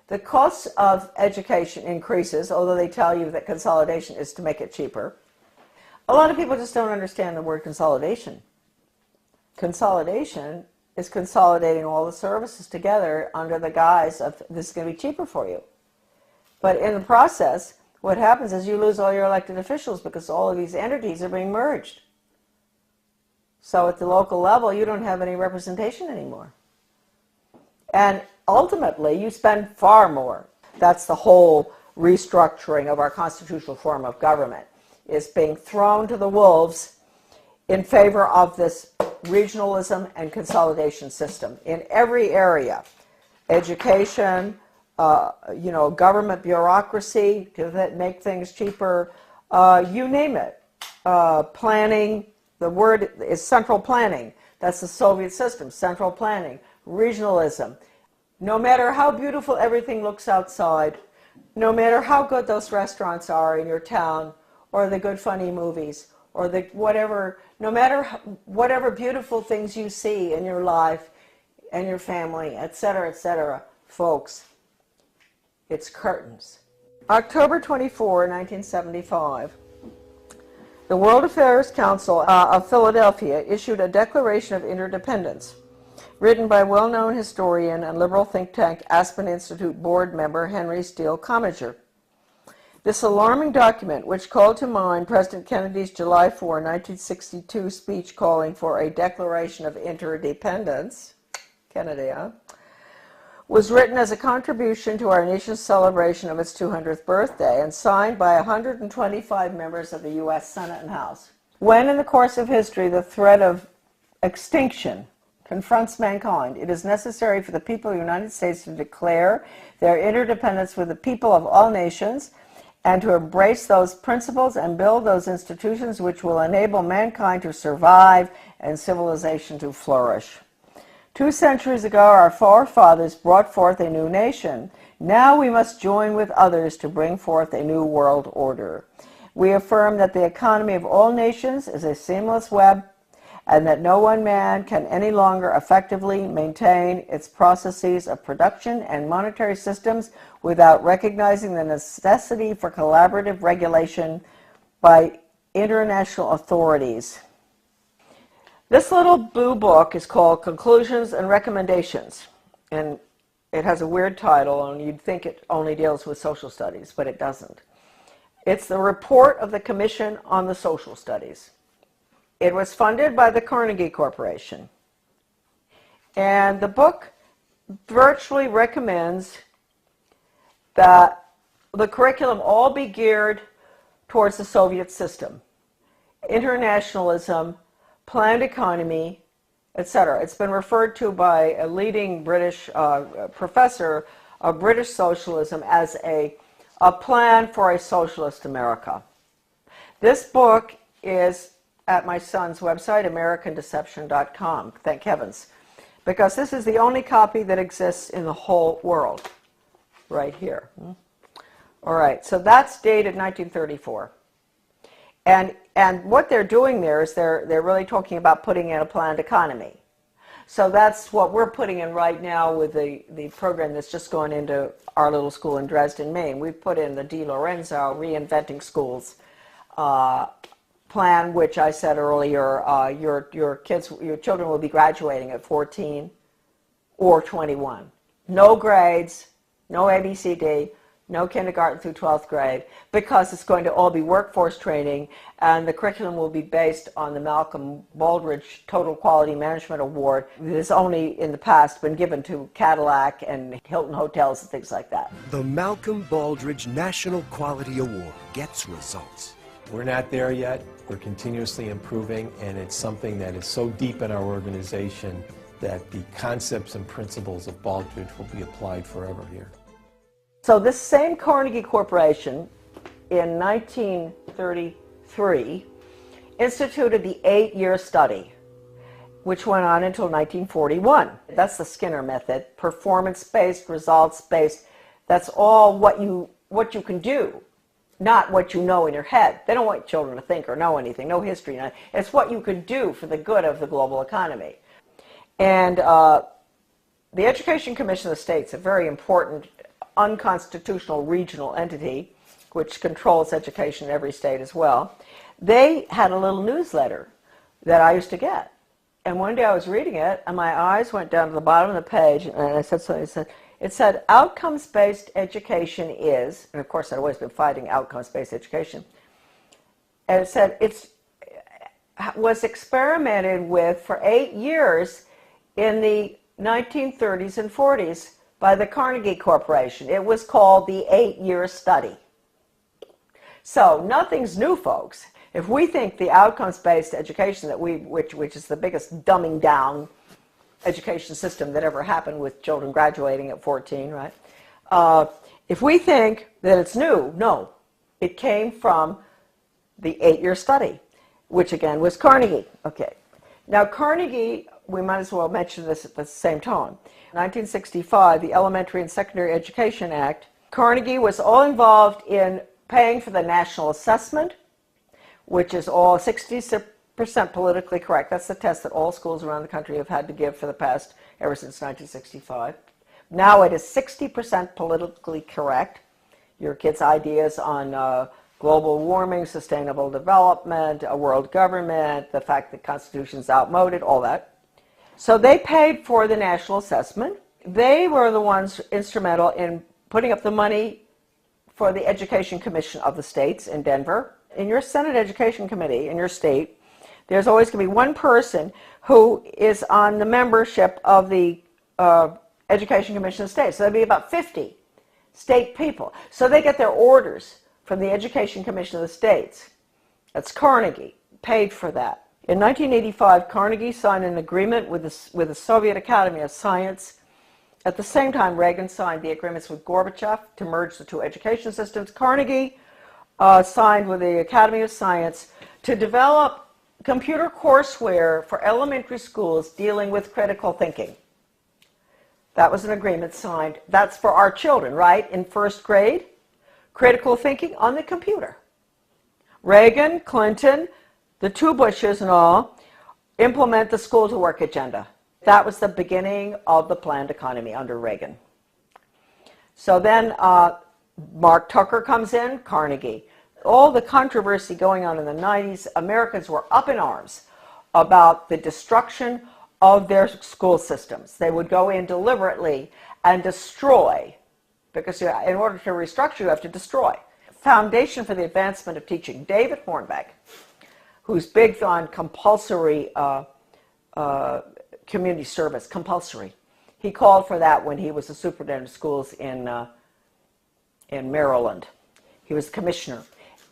the cost of education increases, although they tell you that consolidation is to make it cheaper. A lot of people just don't understand the word consolidation. Consolidation is consolidating all the services together under the guise of this is going to be cheaper for you. But in the process, what happens is you lose all your elected officials because all of these entities are being merged. So at the local level, you don't have any representation anymore. And ultimately, you spend far more. That's the whole restructuring of our constitutional form of government, is being thrown to the wolves in favor of this regionalism and consolidation system in every area. Education, you know, government bureaucracy to make things cheaper, you name it. Planning, the word is central planning. That's the Soviet system, central planning, regionalism. No matter how beautiful everything looks outside, no matter how good those restaurants are in your town, or the good funny movies, or the whatever, no matter whatever beautiful things you see in your life and your family, etc., folks, it's curtains. October 24, 1975, the World Affairs Council of Philadelphia issued a Declaration of Interdependence, written by well-known historian and liberal think tank Aspen Institute board member Henry Steele Commager. This alarming document, which called to mind President Kennedy's July 4, 1962 speech calling for a Declaration of Interdependence, Kennedy, was written as a contribution to our nation's celebration of its 200th birthday and signed by 125 members of the U.S. Senate and House. When in the course of history the threat of extinction confronts mankind, it is necessary for the people of the United States to declare their interdependence with the people of all nations and to embrace those principles and build those institutions which will enable mankind to survive and civilization to flourish. 2 centuries ago, our forefathers brought forth a new nation. Now we must join with others to bring forth a new world order. We affirm that the economy of all nations is a seamless web and that no one man can any longer effectively maintain its processes of production and monetary systems without recognizing the necessity for collaborative regulation by international authorities. This little blue book is called Conclusions and Recommendations, and it has a weird title, and you'd think it only deals with social studies, but it doesn't. It's the report of the Commission on the Social Studies. It was funded by the Carnegie Corporation. And the book virtually recommends that the curriculum all be geared towards the Soviet system. Internationalism, planned economy, etc. It's been referred to by a leading British professor of British socialism as a plan for a socialist America. This book is at my son's website, AmericanDeception.com, thank heavens, because this is the only copy that exists in the whole world, right here. All right, so that's dated 1934. And And what they're doing there is they're really talking about putting in a planned economy. So that's what we're putting in right now with the program that's just gone into our little school in Dresden, Maine. We've put in the Di Lorenzo Reinventing Schools plan, which I said earlier, your children will be graduating at 14 or 21. No grades, no ABCD, no kindergarten through 12th grade, because it's going to all be workforce training, and the curriculum will be based on the Malcolm Baldrige Total Quality Management Award that has only in the past been given to Cadillac and Hilton Hotels and things like that. The Malcolm Baldrige National Quality Award gets results. We're not there yet. We're continuously improving, and it's something that is so deep in our organization that the concepts and principles of Baldrige will be applied forever here. So this same Carnegie Corporation in 1933 instituted the 8-year study, which went on until 1941. That's the Skinner method, performance-based, results-based. That's all what you can do, not what you know in your head. They don't want children to think or know anything, no history. It's what you can do for the good of the global economy. And the Education Commission of the States, a very important unconstitutional regional entity which controls education in every state as well, they had a little newsletter that I used to get. And one day I was reading it, and my eyes went down to the bottom of the page, and I said something. It said, outcomes-based education is, and of course I'd always been fighting outcomes-based education, and it said was experimented with for 8 years in the 1930s and 40s by the Carnegie Corporation. It was called the 8-year study. So nothing's new, folks. If we think the outcomes-based education that which is the biggest dumbing down education system that ever happened with children graduating at 14, right? If we think that it's new, no. It came from the 8-year study, which again was Carnegie. Okay. Now Carnegie, we might as well mention this at the same time. 1965, the Elementary and Secondary Education Act, Carnegie was all involved in paying for the national assessment, which is all 60% politically correct. That's the test that all schools around the country have had to give for the past, ever since 1965. Now it is 60% politically correct. Your kids' ideas on global warming, sustainable development, a world government, the fact that the Constitution's outmoded, all that. So they paid for the national assessment. They were the ones instrumental in putting up the money for the Education Commission of the states in Denver. In your Senate Education Committee in your state, there's always going to be one person who is on the membership of the Education Commission of the states. So there'll be about 50 state people. So they get their orders from the Education Commission of the states. That's Carnegie, paid for that. In 1985, Carnegie signed an agreement with the Soviet Academy of Science. At the same time, Reagan signed the agreements with Gorbachev to merge the two education systems. Carnegie signed with the Academy of Science to develop computer courseware for elementary schools dealing with critical thinking. That was an agreement signed. That's for our children, right? In first grade, critical thinking on the computer. Reagan, Clinton, the two Bushes and all, implement the school to work agenda. That was the beginning of the planned economy under Reagan. So then Mark Tucker comes in, Carnegie. All the controversy going on in the 90s, Americans were up in arms about the destruction of their school systems. They would go in deliberately and destroy, because in order to restructure, you have to destroy. Foundation for the Advancement of Teaching, David Hornbeck, who's big on compulsory community service, compulsory. He called for that when he was the superintendent of schools in Maryland. He was commissioner.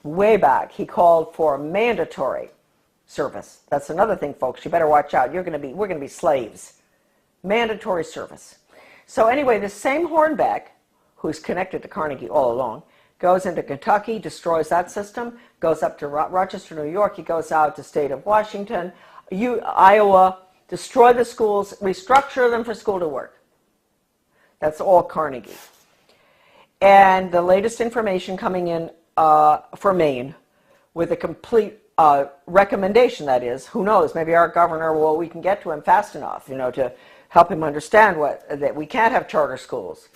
Way back, he called for mandatory service. That's another thing, folks. You better watch out. We're going to be slaves. Mandatory service. So anyway, this same Hornbeck, who's connected to Carnegie all along, goes into Kentucky, destroys that system, goes up to Rochester, New York. He goes out to state of Washington, Iowa, destroy the schools, restructure them for school to work. That's all Carnegie. And the latest information coming in for Maine with a complete recommendation, that is. Who knows? Maybe our governor, well, we can get to him fast enough, to help him understand that we can't have charter schools.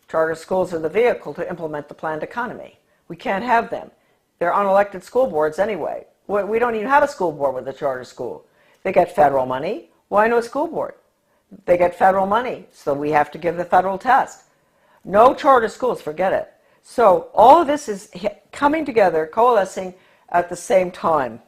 Charter schools are the vehicle to implement the planned economy. We can't have them. They're unelected school boards anyway. We don't even have a school board with a charter school. They get federal money. Why no school board? They get federal money, so we have to give the federal test. No charter schools, forget it. So all of this is coming together, coalescing at the same time.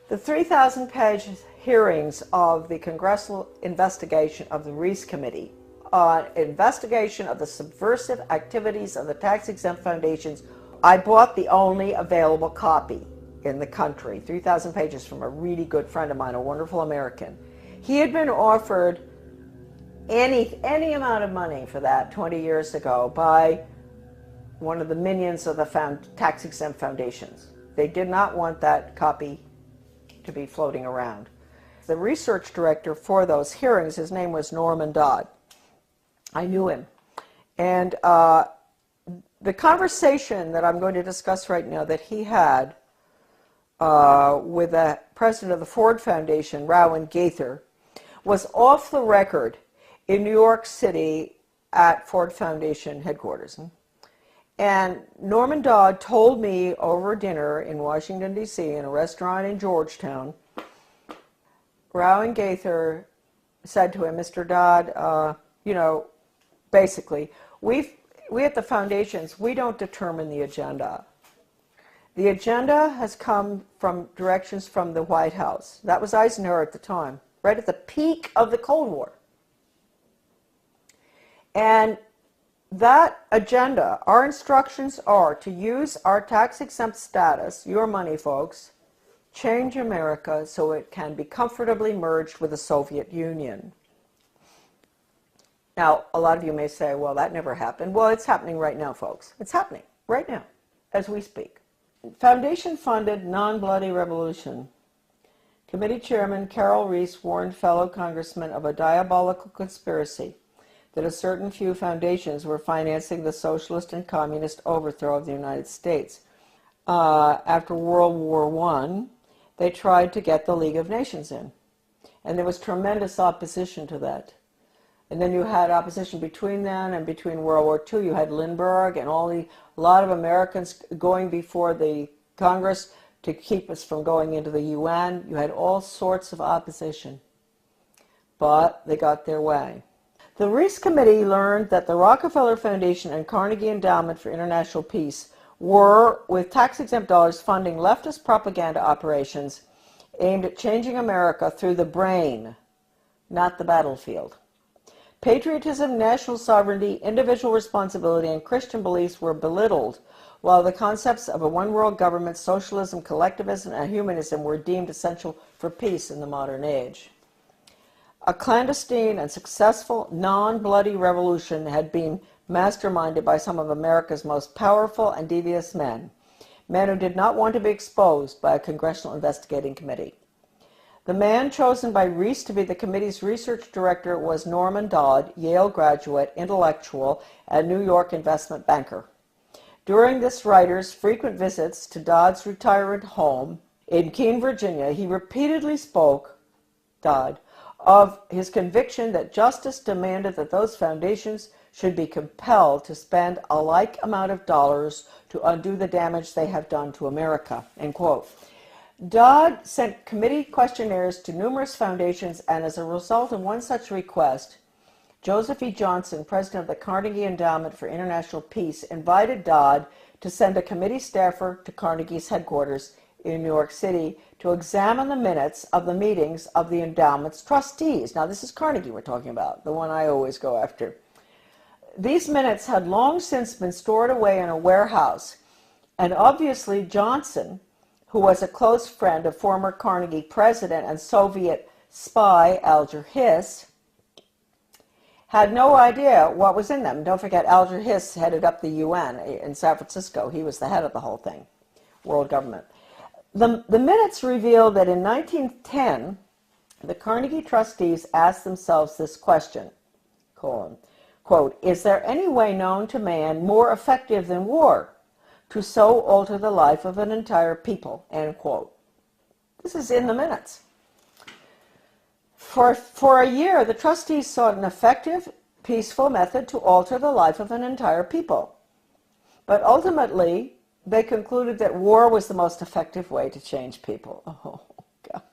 The 3,000-page hearings of the congressional investigation of the Reese Committee on investigation of the subversive activities of the tax-exempt foundations, I bought the only available copy in the country, 3,000 pages, from a really good friend of mine, a wonderful American. He had been offered any amount of money for that 20 years ago by one of the minions of the tax-exempt foundations. They did not want that copy to be floating around. The research director for those hearings, his name was Norman Dodd. I knew him. And the conversation that I'm going to discuss right now that he had with the president of the Ford Foundation, Rowan Gaither, was off the record in New York City at Ford Foundation headquarters. And Norman Dodd told me over dinner in Washington, D.C., in a restaurant in Georgetown, Rowan Gaither said to him, Mr. Dodd, basically, we at the foundations, we don't determine the agenda. The agenda has come from directions from the White House. That was Eisenhower at the time, right at the peak of the Cold War. And that agenda, our instructions are to use our tax-exempt status, your money, folks, change America so it can be comfortably merged with the Soviet Union. Now, a lot of you may say, well, that never happened. Well, it's happening right now, folks. It's happening right now, as we speak. Foundation-funded non-bloody revolution. Committee Chairman Carol Reese warned fellow congressmen of a diabolical conspiracy that a certain few foundations were financing the socialist and communist overthrow of the United States. After World War I, they tried to get the League of Nations in. And there was tremendous opposition to that. And then you had opposition between then and between World War II. You had Lindbergh and a lot of Americans going before the Congress to keep us from going into the UN. You had all sorts of opposition. But they got their way. The Reese Committee learned that the Rockefeller Foundation and Carnegie Endowment for International Peace were, with tax-exempt dollars, funding leftist propaganda operations aimed at changing America through the brain, not the battlefield. Patriotism, national sovereignty, individual responsibility, and Christian beliefs were belittled, while the concepts of a one-world government, socialism, collectivism, and humanism were deemed essential for peace in the modern age. A clandestine and successful non-bloody revolution had been masterminded by some of America's most powerful and devious men who did not want to be exposed by a congressional investigating committee. The man chosen by Reese to be the committee's research director was Norman Dodd, Yale graduate, intellectual, and New York investment banker. During this writer's frequent visits to Dodd's retirement home in Keene, Virginia, he repeatedly spoke, Dodd, of his conviction that justice demanded that those foundations should be compelled to spend a like amount of dollars to undo the damage they have done to America, end quote. Dodd sent committee questionnaires to numerous foundations, and as a result of one such request, Joseph E. Johnson, president of the Carnegie Endowment for International Peace, invited Dodd to send a committee staffer to Carnegie's headquarters in New York City to examine the minutes of the meetings of the endowment's trustees. Now, this is Carnegie we're talking about, the one I always go after. These minutes had long since been stored away in a warehouse, and obviously Johnson, who was a close friend of former Carnegie president and Soviet spy Alger Hiss, had no idea what was in them. Don't forget, Alger Hiss headed up the UN in San Francisco. He was the head of the whole thing, world government. The minutes reveal that in 1910, the Carnegie trustees asked themselves this question, quote, is there any way known to man more effective than war to so alter the life of an entire people, end quote. This is in the minutes. For a year, the trustees sought an effective, peaceful method to alter the life of an entire people. But ultimately, they concluded that war was the most effective way to change people. Oh, God.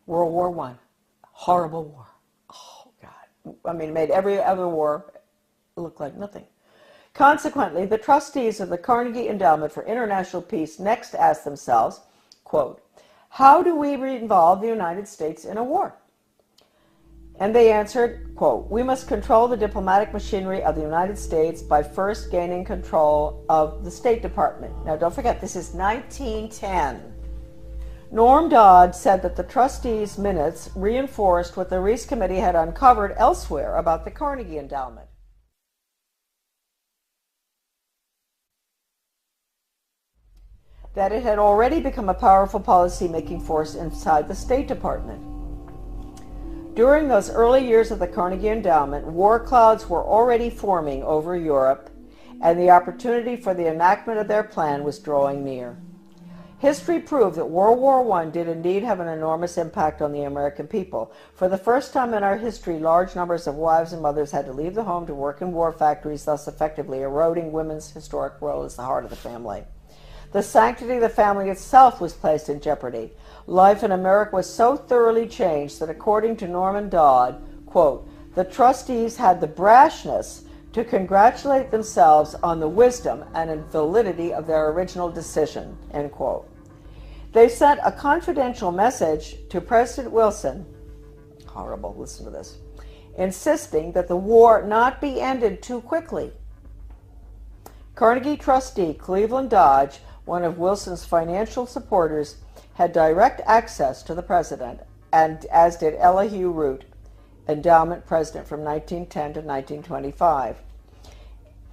World War I. Horrible war. Oh, God. I mean, it made every other war look like nothing. Consequently, the trustees of the Carnegie Endowment for International Peace next asked themselves, quote, how do we involve the United States in a war? And they answered, quote, we must control the diplomatic machinery of the United States by first gaining control of the State Department. Now, don't forget, this is 1910. Norm Dodd said that the trustees' minutes reinforced what the Reese Committee had uncovered elsewhere about the Carnegie Endowment. That it had already become a powerful policy-making force inside the State Department. During those early years of the Carnegie Endowment, war clouds were already forming over Europe, and the opportunity for the enactment of their plan was drawing near. History proved that World War I did indeed have an enormous impact on the American people. For the first time in our history, large numbers of wives and mothers had to leave the home to work in war factories, thus effectively eroding women's historic role as the heart of the family. The sanctity of the family itself was placed in jeopardy. Life in America was so thoroughly changed that, according to Norman Dodd, quote, the trustees had the brashness to congratulate themselves on the wisdom and validity of their original decision, end quote. They sent a confidential message to President Wilson, horrible, listen to this, insisting that the war not be ended too quickly. Carnegie trustee Cleveland Dodge, one of Wilson's financial supporters, had direct access to the president, and as did Elihu Root, endowment president from 1910 to 1925.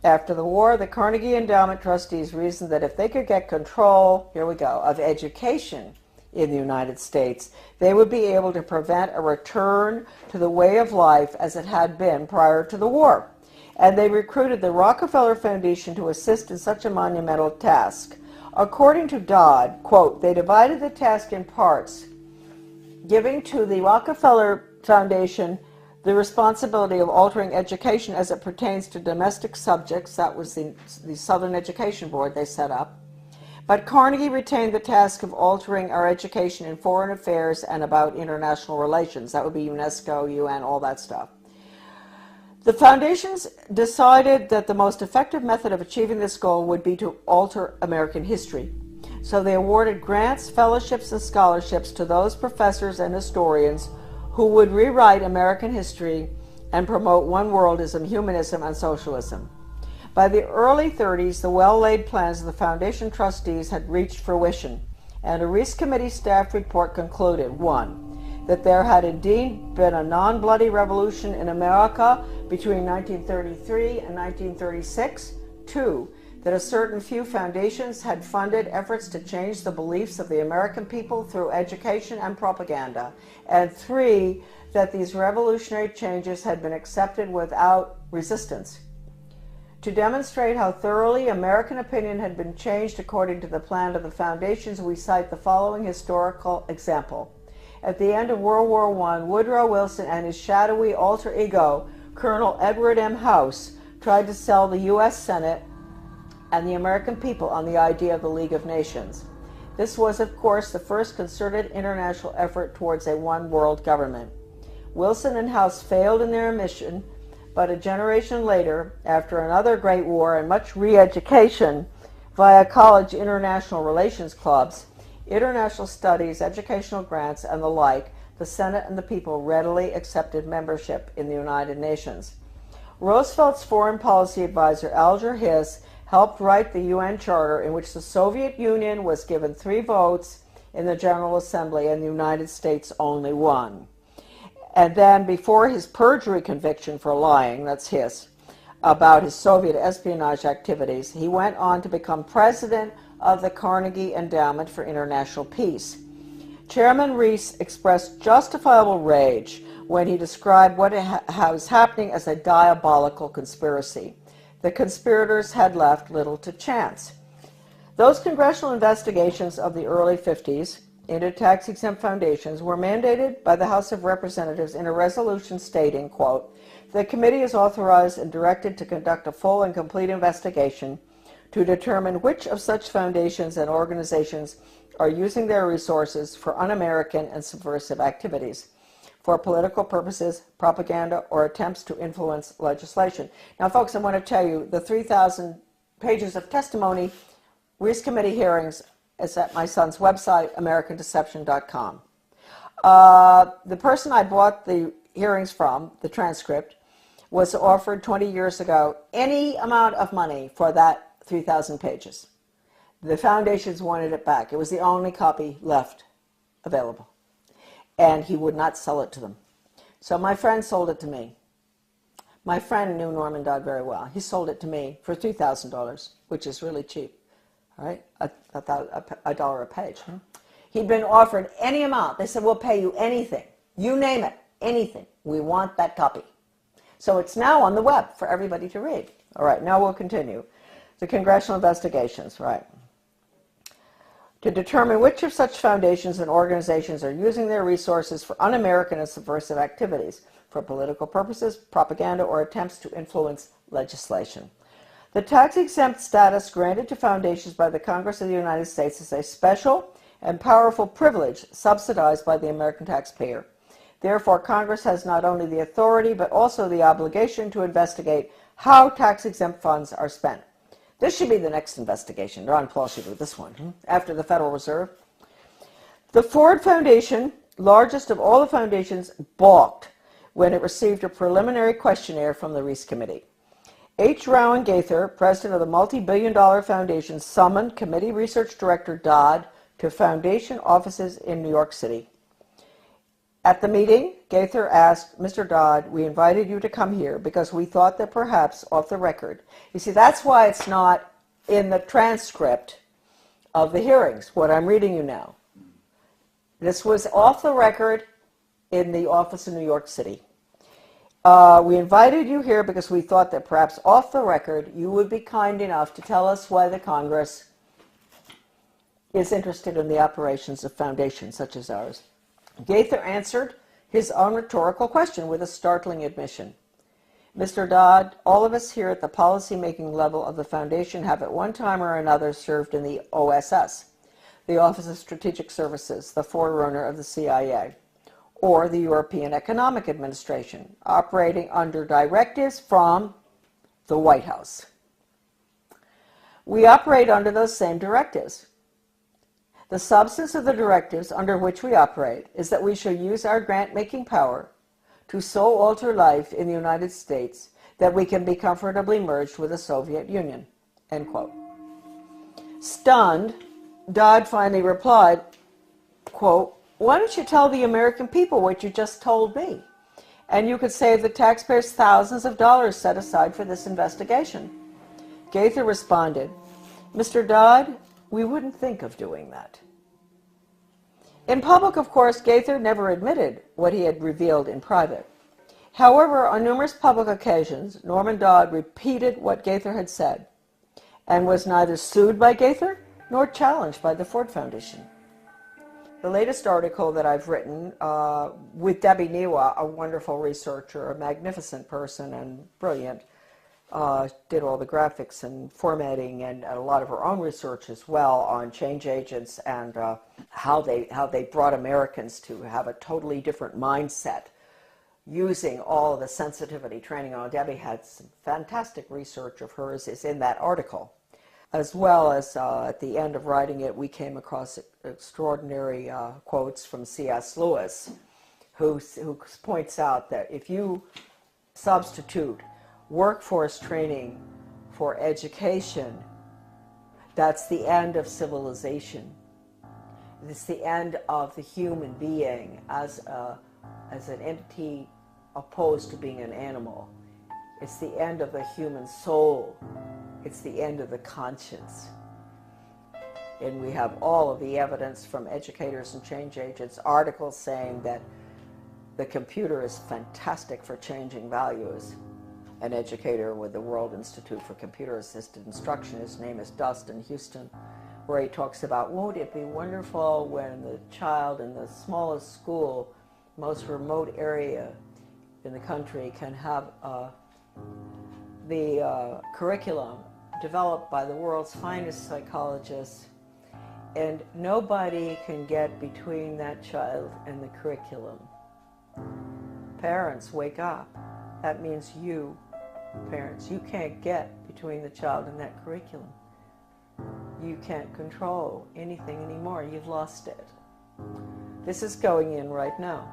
After the war, the Carnegie Endowment trustees reasoned that if they could get control, here we go, of education in the United States, they would be able to prevent a return to the way of life as it had been prior to the war. And they recruited the Rockefeller Foundation to assist in such a monumental task. According to Dodd, quote, they divided the task in parts, giving to the Rockefeller Foundation the responsibility of altering education as it pertains to domestic subjects. That was the Southern Education Board they set up. But Carnegie retained the task of altering our education in foreign affairs and about international relations. That would be UNESCO, UN, all that stuff. The foundations decided that the most effective method of achieving this goal would be to alter American history. So they awarded grants, fellowships, and scholarships to those professors and historians who would rewrite American history and promote one worldism, humanism, and socialism. By the early 30s, the well-laid plans of the foundation trustees had reached fruition, and a Reese Committee staff report concluded, 1, that there had indeed been a non-bloody revolution in America between 1933 and 1936, 2, that a certain few foundations had funded efforts to change the beliefs of the American people through education and propaganda, and 3, that these revolutionary changes had been accepted without resistance. To demonstrate how thoroughly American opinion had been changed according to the plan of the foundations, we cite the following historical example. At the end of World War I, Woodrow Wilson and his shadowy alter ego, Colonel Edward M. House, tried to sell the U.S. Senate and the American people on the idea of the League of Nations. This was, of course, the first concerted international effort towards a one-world government. Wilson and House failed in their mission, but a generation later, after another great war and much re-education via college international relations clubs, international studies, educational grants, and the like, the Senate and the people readily accepted membership in the United Nations. Roosevelt's foreign policy advisor, Alger Hiss, helped write the UN Charter, in which the Soviet Union was given 3 votes in the General Assembly and the United States only 1. And then, before his perjury conviction for lying, that's Hiss, about his Soviet espionage activities, he went on to become president of the Carnegie Endowment for International Peace. Chairman Reese expressed justifiable rage when he described what was happening as a diabolical conspiracy. The conspirators had left little to chance. Those congressional investigations of the early 50s into tax-exempt foundations were mandated by the House of Representatives in a resolution stating, quote, "The committee is authorized and directed to conduct a full and complete investigation to determine which of such foundations and organizations are using their resources for un-American and subversive activities, for political purposes, propaganda, or attempts to influence legislation." Now, folks, I want to tell you, the 3,000 pages of testimony, Reese Committee hearings, is at my son's website, AmericanDeception.com. The person I bought the hearings from, the transcript, was offered 20 years ago any amount of money for that 3,000 pages. The foundations wanted it back. It was the only copy left available. And he would not sell it to them. So my friend sold it to me. My friend knew Norman Dodd very well. He sold it to me for $3,000, which is really cheap. All right, a dollar a page. He'd been offered any amount. They said, "We'll pay you anything. You name it, anything. We want that copy." So it's now on the web for everybody to read. All right, now we'll continue. The congressional investigations, right. To determine which of such foundations and organizations are using their resources for un-American and subversive activities, for political purposes, propaganda, or attempts to influence legislation. The tax-exempt status granted to foundations by the Congress of the United States is a special and powerful privilege subsidized by the American taxpayer. Therefore, Congress has not only the authority but also the obligation to investigate how tax-exempt funds are spent. This should be the next investigation. Ron Paul should do this one, after the Federal Reserve. The Ford Foundation, largest of all the foundations, balked when it received a preliminary questionnaire from the Reese Committee. H. Rowan Gaither, president of the multi-billion-dollar foundation, summoned Committee Research Director Dodd to foundation offices in New York City. At the meeting, Gaither asked, "Mr. Dodd, we invited you to come here because we thought that perhaps off the record." You see, that's why it's not in the transcript of the hearings, what I'm reading you now. This was off the record in the office in New York City. "We invited you here because we thought that perhaps off the record you would be kind enough to tell us why the Congress is interested in the operations of foundations such as ours." Gaither answered his own rhetorical question with a startling admission. "Mr. Dodd, all of us here at the policy-making level of the foundation have at one time or another served in the OSS, the Office of Strategic Services, the forerunner of the CIA, or the European Economic Administration, operating under directives from the White House. We operate under those same directives. The substance of the directives under which we operate is that we shall use our grant-making power to so alter life in the United States that we can be comfortably merged with the Soviet Union." End quote. Stunned, Dodd finally replied, quote, "Why don't you tell the American people what you just told me? And you could save the taxpayers thousands of dollars set aside for this investigation." Gaither responded, "Mr. Dodd, we wouldn't think of doing that." In public, of course, Gaither never admitted what he had revealed in private. However, on numerous public occasions, Norman Dodd repeated what Gaither had said and was neither sued by Gaither nor challenged by the Ford Foundation. The latest article that I've written with Debbie Niwa, a wonderful researcher, a magnificent person and brilliant, did all the graphics and formatting and a lot of her own research as well on change agents and how they brought Americans to have a totally different mindset using all of the sensitivity training. Debbie had some fantastic research of hers is in that article. As well as at the end of writing it, we came across extraordinary quotes from C.S. Lewis, who points out that if you substitute workforce training for education, that's the end of civilization. It's the end of the human being as an entity opposed to being an animal. It's the end of the human soul. It's the end of the conscience. And we have all of the evidence from educators and change agents, articles saying that the computer is fantastic for changing values. An educator with the World Institute for Computer Assisted Instruction, his name is Dustin Houston, where he talks about, won't it be wonderful when the child in the smallest school, most remote area in the country can have the curriculum developed by the world's finest psychologists, and nobody can get between that child and the curriculum. Parents, wake up. That means you, parents, you can't get between the child and that curriculum. You can't control anything anymore. You've lost it. This is going in right now.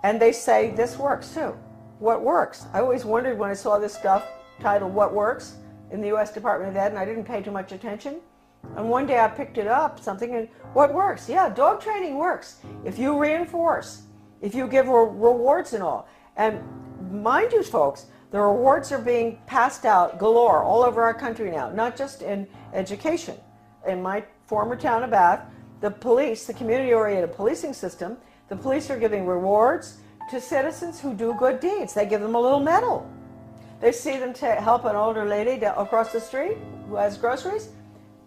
And they say this works too. What works? I always wondered when I saw this stuff titled What Works in the U.S. Department of Ed, and I didn't pay too much attention. And one day I picked it up, something, and what works? Yeah, dog training works. If you reinforce, if you give rewards and all. And mind you, folks, the rewards are being passed out galore all over our country now, not just in education. In my former town of Bath, the police, the community-oriented policing system, the police are giving rewards to citizens who do good deeds. They give them a little medal. They see them help an older lady across the street who has groceries.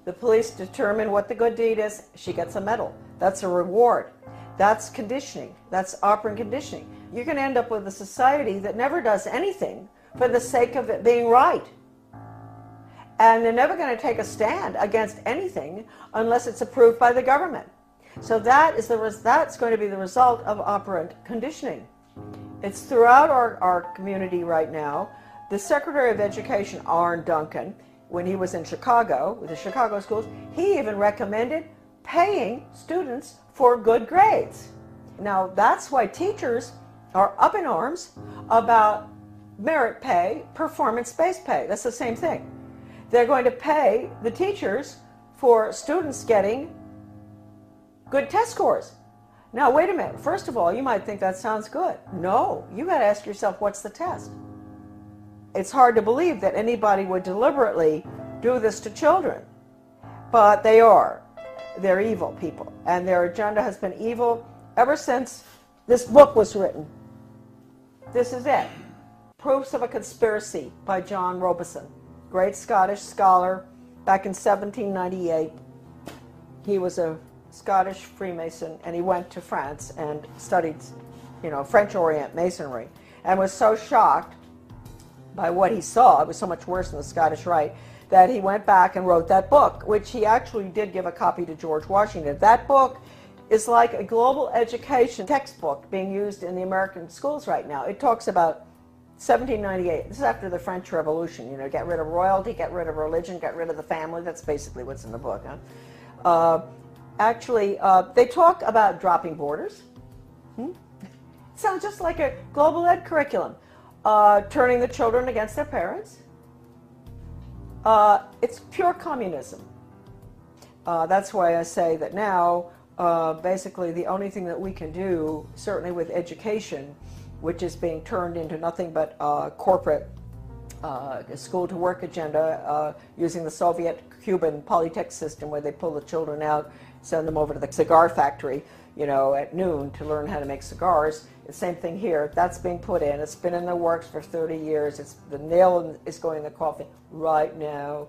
The police determine what the good deed is. She gets a medal. That's a reward. That's conditioning. That's operant conditioning. You're going to end up with a society that never does anything for the sake of it being right. And they're never going to take a stand against anything unless it's approved by the government. So that's going to be the result of operant conditioning. It's throughout our community right now. The Secretary of Education, Arne Duncan, when he was in Chicago, with the Chicago schools, he even recommended paying students for good grades. Now, that's why teachers are up in arms about merit pay, performance-based pay. That's the same thing. They're going to pay the teachers for students getting good test scores. Now, wait a minute. First of all, you might think that sounds good. No, you got to ask yourself, what's the test? It's hard to believe that anybody would deliberately do this to children, but they are. They're evil people, and their agenda has been evil ever since this book was written. This is it. Proofs of a Conspiracy by John Robison, great Scottish scholar back in 1798. He was a Scottish Freemason, and he went to France and studied, French Orient Masonry, and was so shocked by what he saw, it was so much worse than the Scottish Rite, that he went back and wrote that book, which he actually did give a copy to George Washington. That book is like a global education textbook being used in the American schools right now. It talks about 1798. This is after the French Revolution. Get rid of royalty, get rid of religion, get rid of the family. That's basically what's in the book. They talk about dropping borders. Sounds just like a global ed curriculum. Turning the children against their parents. It's pure communism. That's why I say that now, basically, the only thing that we can do, certainly with education, which is being turned into nothing but corporate school-to-work agenda, using the Soviet-Cuban Polytech system, where they pull the children out, send them over to the cigar factory, at noon to learn how to make cigars. The same thing here. That's being put in. It's been in the works for 30 years. The nail is going in the coffin right now.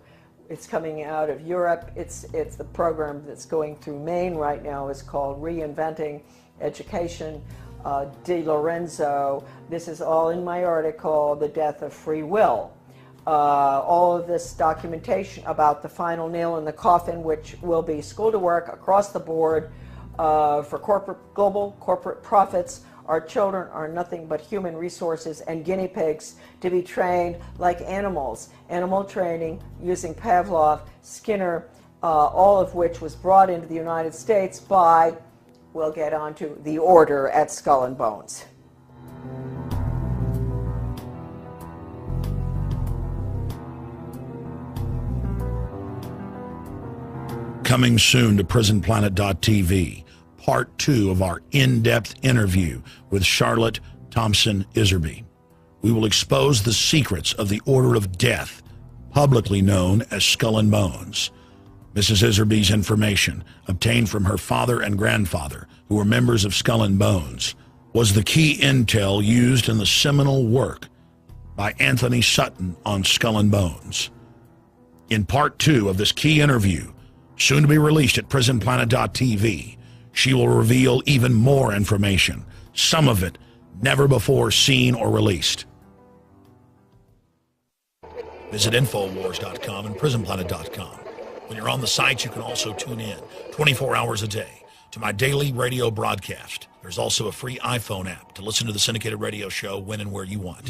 It's coming out of Europe. It's the program that's going through Maine right now is called Reinventing Education. De Lorenzo. This is all in my article, The Death of Free Will. All of this documentation about the final nail in the coffin, which will be school to work across the board for global corporate profits. Our children are nothing but human resources and guinea pigs to be trained like animals. Animal training using Pavlov, Skinner, all of which was brought into the United States by, we'll get on to, the order at Skull and Bones. Coming soon to PrisonPlanet.tv, part 2 of our in-depth interview with Charlotte Thompson Iserby. We will expose the secrets of the Order of Death, publicly known as Skull and Bones. Mrs. Iserby's information, obtained from her father and grandfather, who were members of Skull and Bones, was the key intel used in the seminal work by Anthony Sutton on Skull and Bones. In part 2 of this key interview, Soon to be released at prisonplanet.tv, she will reveal even more information, some of it never before seen or released. Visit Infowars.com and PrisonPlanet.com. When you're on the site, you can also tune in 24 hours a day to my daily radio broadcast. There's also a free iPhone app to listen to the syndicated radio show when and where you want.